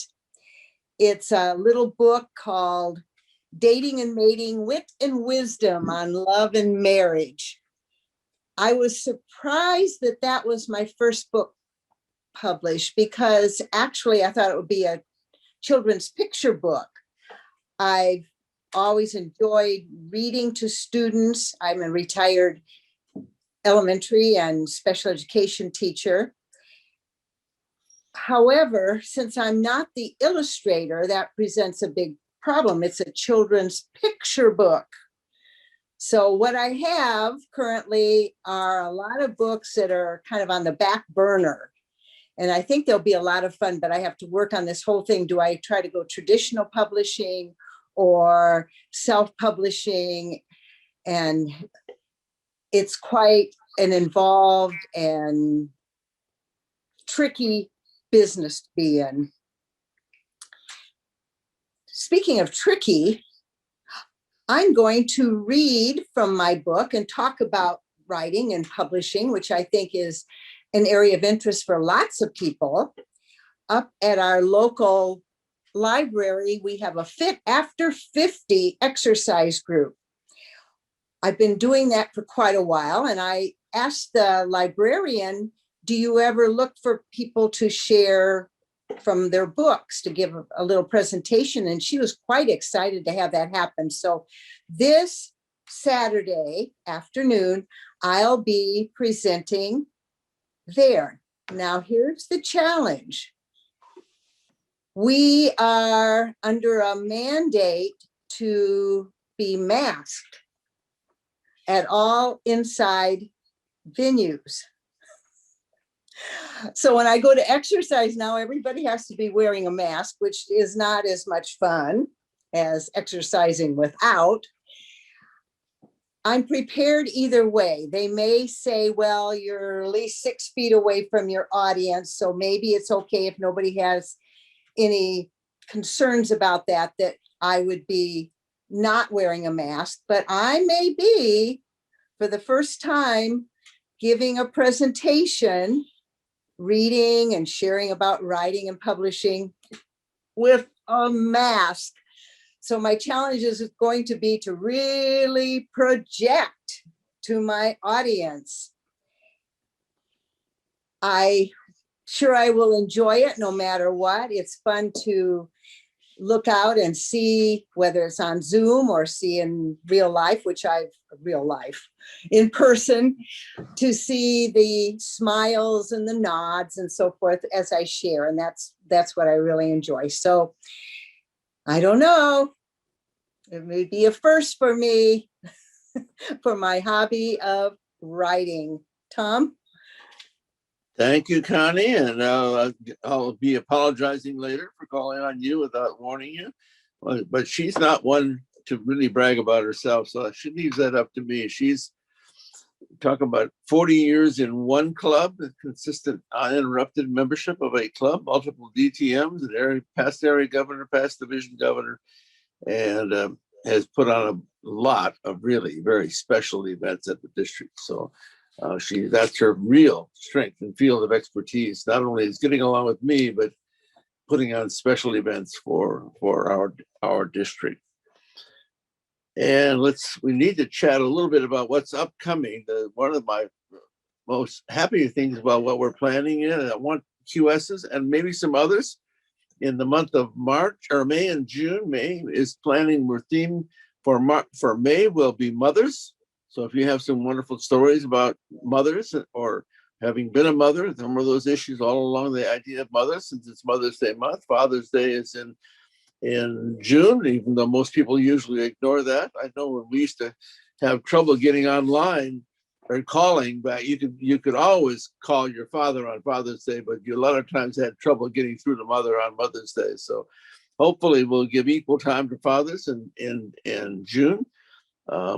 Q: It's a little book called Dating and Mating, Wit and Wisdom on Love and Marriage. I was surprised that that was my first book published because actually I thought it would be a children's picture book. I've always enjoyed reading to students. I'm a retired elementary and special education teacher. However, since I'm not the illustrator, that presents a big problem. It's a children's picture book. So what I have currently are a lot of books that are kind of on the back burner. And I think they'll be a lot of fun, but I have to work on this whole thing. Do I try to go traditional publishing or self-publishing? And it's quite an involved and tricky business to be in. speaking of tricky, I'm going to read from my book and talk about writing and publishing, which I think is an area of interest for lots of people. Up at our local library, we have a Fit After 50 exercise group. I've been doing that for quite a while, and I asked the librarian, do you ever look for people to share from their books, to give a little presentation? And she was quite excited to have that happen. So this Saturday afternoon, I'll be presenting there. Now, here's the challenge. We are under a mandate to be masked at all inside venues. So when I go to exercise now, everybody has to be wearing a mask, which is not as much fun as exercising without. I'm prepared either way. They may say, well, you're at least 6 feet away from your audience, so maybe it's okay if nobody has any concerns about that, that I would be not wearing a mask. But I may be, for the first time, giving a presentation, reading and sharing about writing and publishing with a mask. So my challenge is going to be to really project to my audience. I will enjoy it no matter what. It's fun to look out and see, whether it's on Zoom or see in real life, in person, to see the smiles and the nods and so forth as I share. And that's what I really enjoy. So I don't know, it may be a first for me for my hobby of writing. Tom?
A: Thank you, Connie. And I'll be apologizing later for calling on you without warning you. But she's not one to really brag about herself. So she leaves that up to me. She's talking about 40 years in one club, consistent, uninterrupted membership of a club, multiple DTMs, past area governor, past division governor, and has put on a lot of really very special events at the district. So that's her real strength and field of expertise. Not only is getting along with me, but putting on special events for our district. And we need to chat a little bit about what's upcoming. One of my most happy things about what we're planning I want QSs and maybe some others in the month of March or May and June. May is planning, we're themed for May will be mothers. So if you have some wonderful stories about mothers or having been a mother, some of those issues all along the idea of mothers, since it's Mother's Day month. Father's Day is in June, even though most people usually ignore that. I know when we used to have trouble getting online or calling back, you could always call your father on Father's Day, but you a lot of times had trouble getting through to mother on Mother's Day. So hopefully we'll give equal time to fathers in June.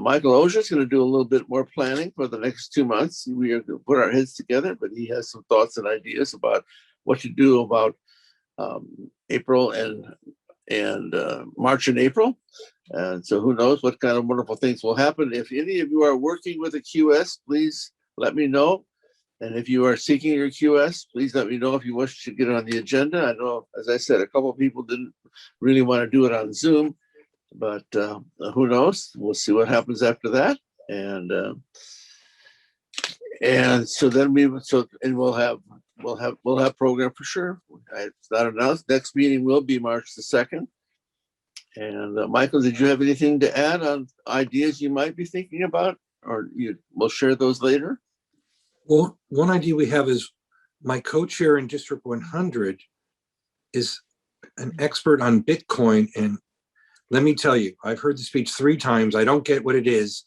A: Michael Ozier is going to do a little bit more planning for the next 2 months. We are going to put our heads together, but he has some thoughts and ideas about what to do about April and March and April. And so who knows what kind of wonderful things will happen. If any of you are working with a QS, please let me know. And if you are seeking your QS, please let me know if you wish to get it on the agenda. I know, as I said, a couple of people didn't really want to do it on Zoom, but who knows? We'll see what happens after that. And so then we'll have program for sure. It's not announced. Next meeting will be March the 2nd. And Michael, did you have anything to add on ideas you might be thinking about, or we'll share those later?
C: Well, one idea we have is my co-chair in District 100 is an expert on Bitcoin. And let me tell you, I've heard the speech 3 times. I don't get what it is.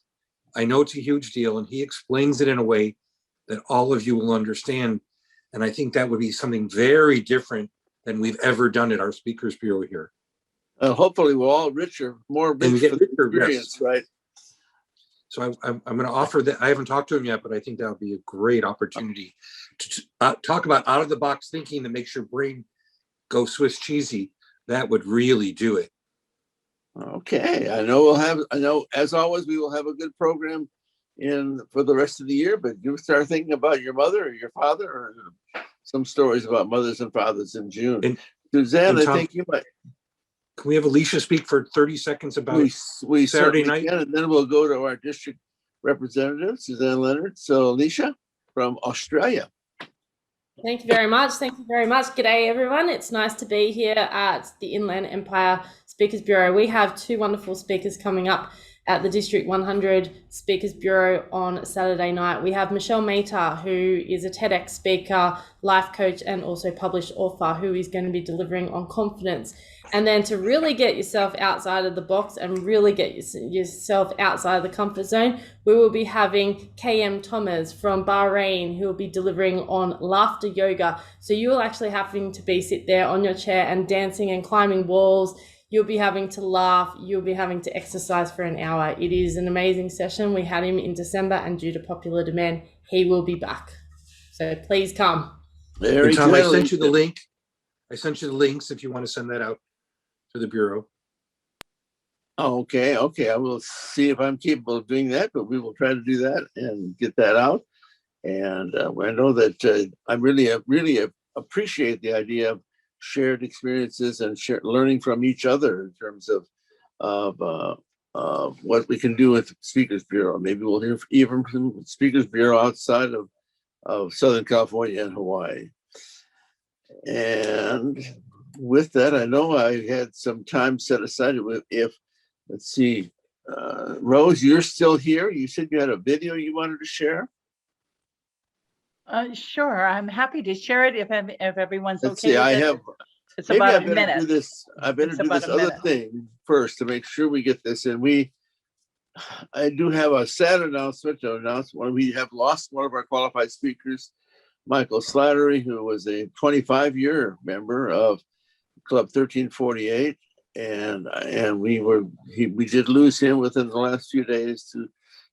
C: I know it's a huge deal, and he explains it in a way that all of you will understand. And I think that would be something very different than we've ever done at our Speakers Bureau here.
A: Hopefully we're all more rich for the experience, right?
C: So I'm going to offer that. I haven't talked to him yet, but I think that would be a great opportunity to talk about out-of-the-box thinking that makes your brain go Swiss cheesy. That would really do it.
A: Okay, I know as always, we will have a good program for the rest of the year, but you start thinking about your mother or your father or some stories about mothers and fathers in June.
C: And,
A: Suzanne,
C: and Tom,
A: I think you might.
C: Can we have Alicia speak for 30 seconds about
A: We
C: Saturday
A: certainly
C: night?
A: can, and then we'll go to our district representative, Suzanne Leonard. So Alicia from Australia.
S: Thank you very much. Thank you very much. G'day, everyone. It's nice to be here at the Inland Empire Speakers Bureau. We have two wonderful speakers coming up at the District 100 Speakers Bureau on Saturday night. We have Michelle Mater, who is a TEDx speaker, life coach, and also published author, who is going to be delivering on confidence. And then to really get yourself outside of the box and really get yourself outside of the comfort zone, we will be having KM Thomas from Bahrain, who will be delivering on laughter yoga. So you will actually having to be sit there on your chair and dancing and climbing walls. You'll be having to laugh. You'll be having to exercise for an hour. It is an amazing session. We had him in December, and due to popular demand, he will be back. So please come.
C: Hey, Tom, I sent you the link. I sent you the links if you want to send that out to the Bureau.
A: Okay. I will see if I'm capable of doing that, but we will try to do that and get that out. And I know that I really appreciate the idea of shared experiences and learning from each other in terms of what we can do with Speakers Bureau. Maybe we'll hear even from Speakers Bureau outside of Southern California and Hawaii. And with that, I know I had some time set aside let's see, Rose, you're still here. You said you had a video you wanted to share.
G: Sure, I'm happy to share it if everyone's
A: Let's
G: okay
A: see,
G: with
A: I
G: it.
A: have.
G: It's
A: Maybe
G: about
A: I
G: a
A: better
G: minute.
A: do this. I better
G: It's
A: do
G: about
A: this
G: a
A: other
G: minute.
A: thing first to make sure we get this in. I do have a sad announcement to announce. We have lost one of our qualified speakers, Michael Slattery, who was a 25-year member of Club 1348, and we did lose him within the last few days.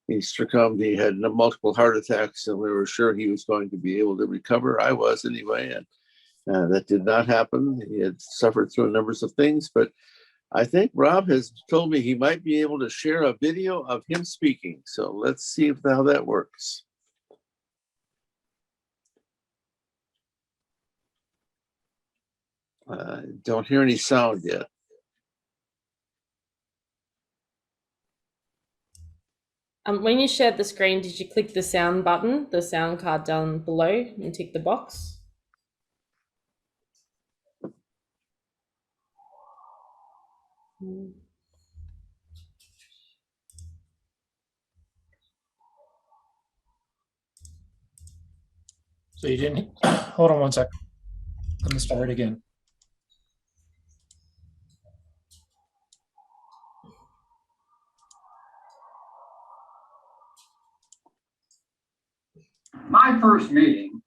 A: He succumbed. He had multiple heart attacks, and we were sure he was going to be able to recover. I was anyway, and that did not happen. He had suffered through a number of things, but I think Rob has told me he might be able to share a video of him speaking. So let's see how that works. Don't hear any sound yet.
S: When you shared the screen, did you click the sound button, the sound card down below, and tick the box?
T: So you didn't, hold on one sec. Let me start again.
U: My first meeting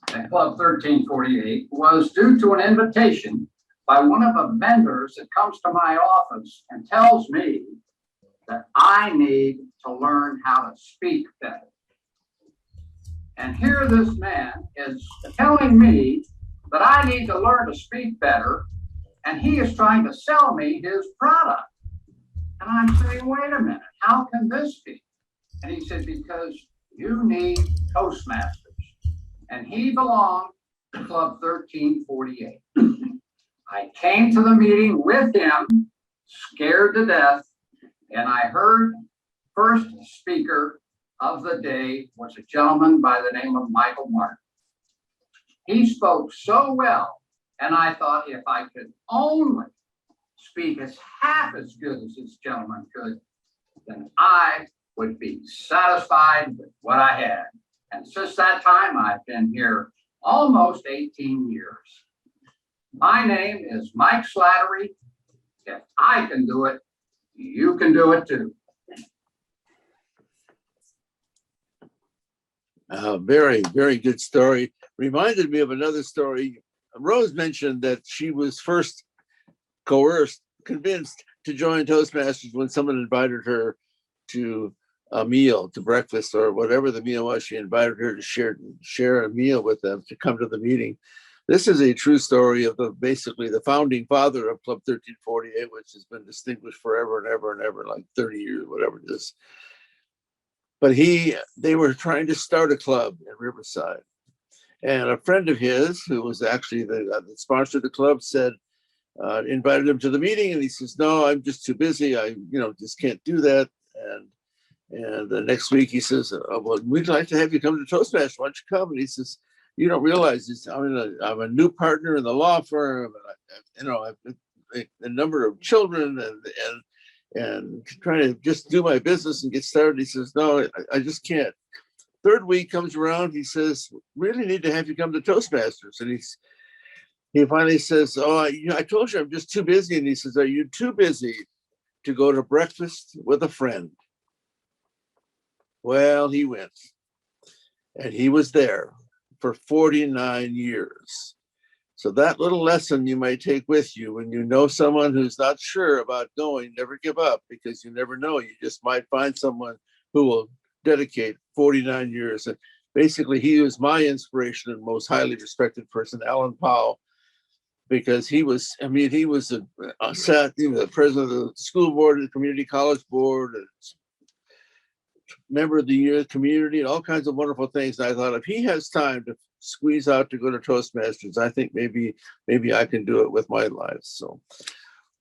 U: at Club 1348 was due to an invitation by one of the vendors that comes to my office and tells me that I need to learn how to speak better. And here this man is telling me that I need to learn to speak better, and he is trying to sell me his product. And I'm saying, wait a minute, how can this be? And he said, because you need Toastmasters. And he belonged to Club 1348. I came to the meeting with him, scared to death, and I heard first speaker of the day was a gentleman by the name of Michael Martin. He spoke so well, and I thought if I could only speak as half as good as this gentleman could, then I would be satisfied with what I had. And since that time, I've been here almost 18 years. My name is Mike Slattery. If I can do it, you can do it too.
A: Very, very good story. Reminded me of another story. Rose mentioned that she was first convinced to join Toastmasters when someone invited her to a meal, to breakfast or whatever the meal was. She invited her to share a meal with them, to come to the meeting. This is a true story of basically the founding father of Club 1348, which has been distinguished forever and ever and ever, like 30 years, whatever it is. But they were trying to start a club in Riverside. And a friend of his, who was actually the sponsor of the club, invited him to the meeting, and he says, "No, I'm just too busy. I just can't do that." And the next week he says, "Well, we'd like to have you come to Toastmasters. Why don't you come?" And he says, "You don't realize this. I'm a new partner in the law firm, and I've a number of children, and trying to just do my business and get started." He says, "No, I just can't." Third week comes around, he says, "Really need to have you come to Toastmasters." And he finally says, "Oh, I told you I'm just too busy." And he says, "Are you too busy to go to breakfast with a friend?" Well, he went, and he was there for 49 years. So that little lesson you might take with you when you know someone who's not sure about going, never give up, because you never know. You just might find someone who will dedicate 49 years. And basically, he was my inspiration and most highly respected person, Alan Powell, because he was the president of the school board, the community college board, and member of the year community, and all kinds of wonderful things. And I thought, if he has time to squeeze out to go to Toastmasters, I think maybe I can do it with my life. So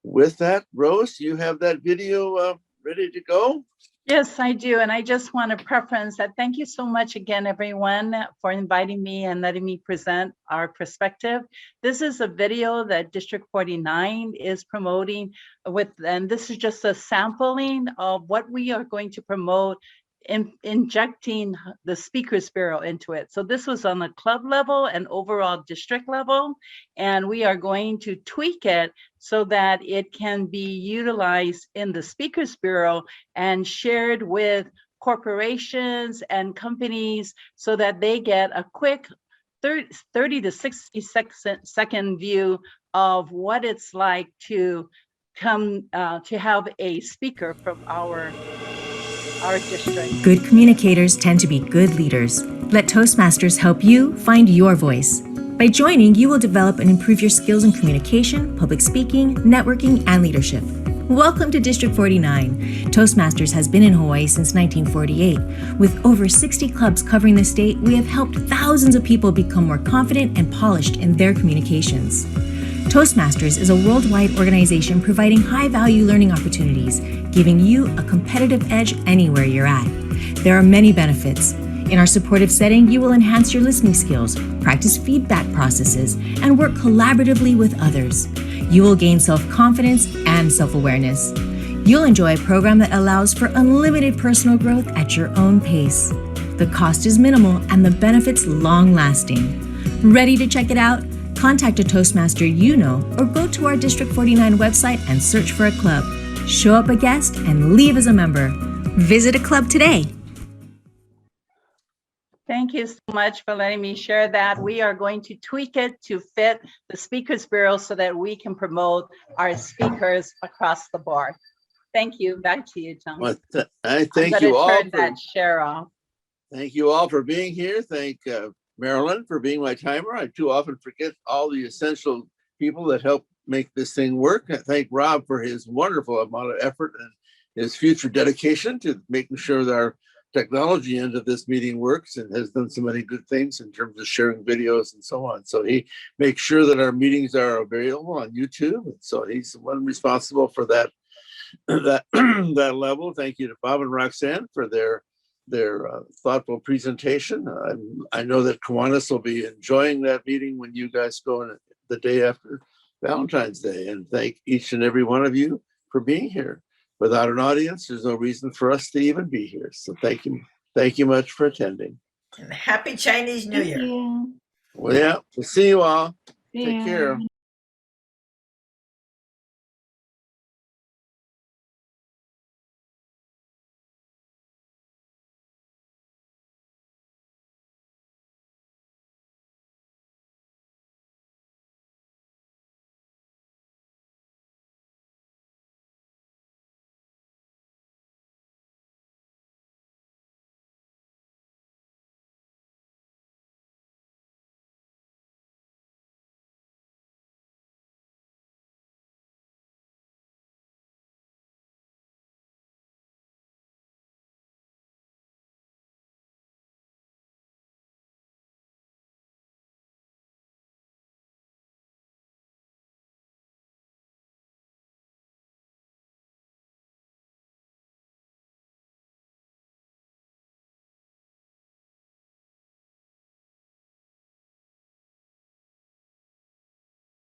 A: with that, Rose, you have that video ready to go?
G: Yes, I do. And I just want to preference that. Thank you so much again, everyone, for inviting me and letting me present our perspective. This is a video that District 49 is promoting and this is just a sampling of what we are going to promote injecting the Speakers Bureau into it. So this was on the club level and overall district level, and we are going to tweak it so that it can be utilized in the Speakers Bureau and shared with corporations and companies so that they get a quick 30 to 60 second view of what it's like to come to have a speaker from our district.
H: Good communicators tend to be good leaders. Let Toastmasters help you find your voice. By joining, you will develop and improve your skills in communication, public speaking, networking, and leadership. Welcome to District 49. Toastmasters has been in Hawaii since 1948. With over 60 clubs covering the state, we have helped thousands of people become more confident and polished in their communications. Toastmasters is a worldwide organization providing high-value learning opportunities, giving you a competitive edge anywhere you're at. There are many benefits. In our supportive setting, you will enhance your listening skills, practice feedback processes, and work collaboratively with others. You will gain self-confidence and self-awareness. You'll enjoy a program that allows for unlimited personal growth at your own pace. The cost is minimal and the benefits long-lasting. Ready to check it out? Contact a Toastmaster you know or go to our District 49 website and search for a club. Show up a guest and leave as a member. Visit a club today.
G: Thank you so much for letting me share that. We are going to tweak it to fit the Speakers Bureau so that we can promote our speakers across the board. Thank you. Back to you, Tom.
A: Well, I thank you all.
G: Turn that share off.
A: Thank you all for being here. Thank Marilyn for being my timer. I too often forget all the essential people that help make this thing work. I thank Rob for his wonderful amount of effort and his future dedication to making sure that our technology end of this meeting works, and has done so many good things in terms of sharing videos and so on. So he makes sure that our meetings are available on YouTube. And so he's the one responsible for that that level. Thank you to Bob and Roxann for their thoughtful presentation. I know that Kiwanis will be enjoying that meeting when you guys go in the day after Valentine's Day. And thank each and every one of you for being here. Without an audience, there's no reason for us to even be here. So thank you much for attending.
B: And happy Chinese New Year.
A: Well, yeah, we'll see you all. Take care.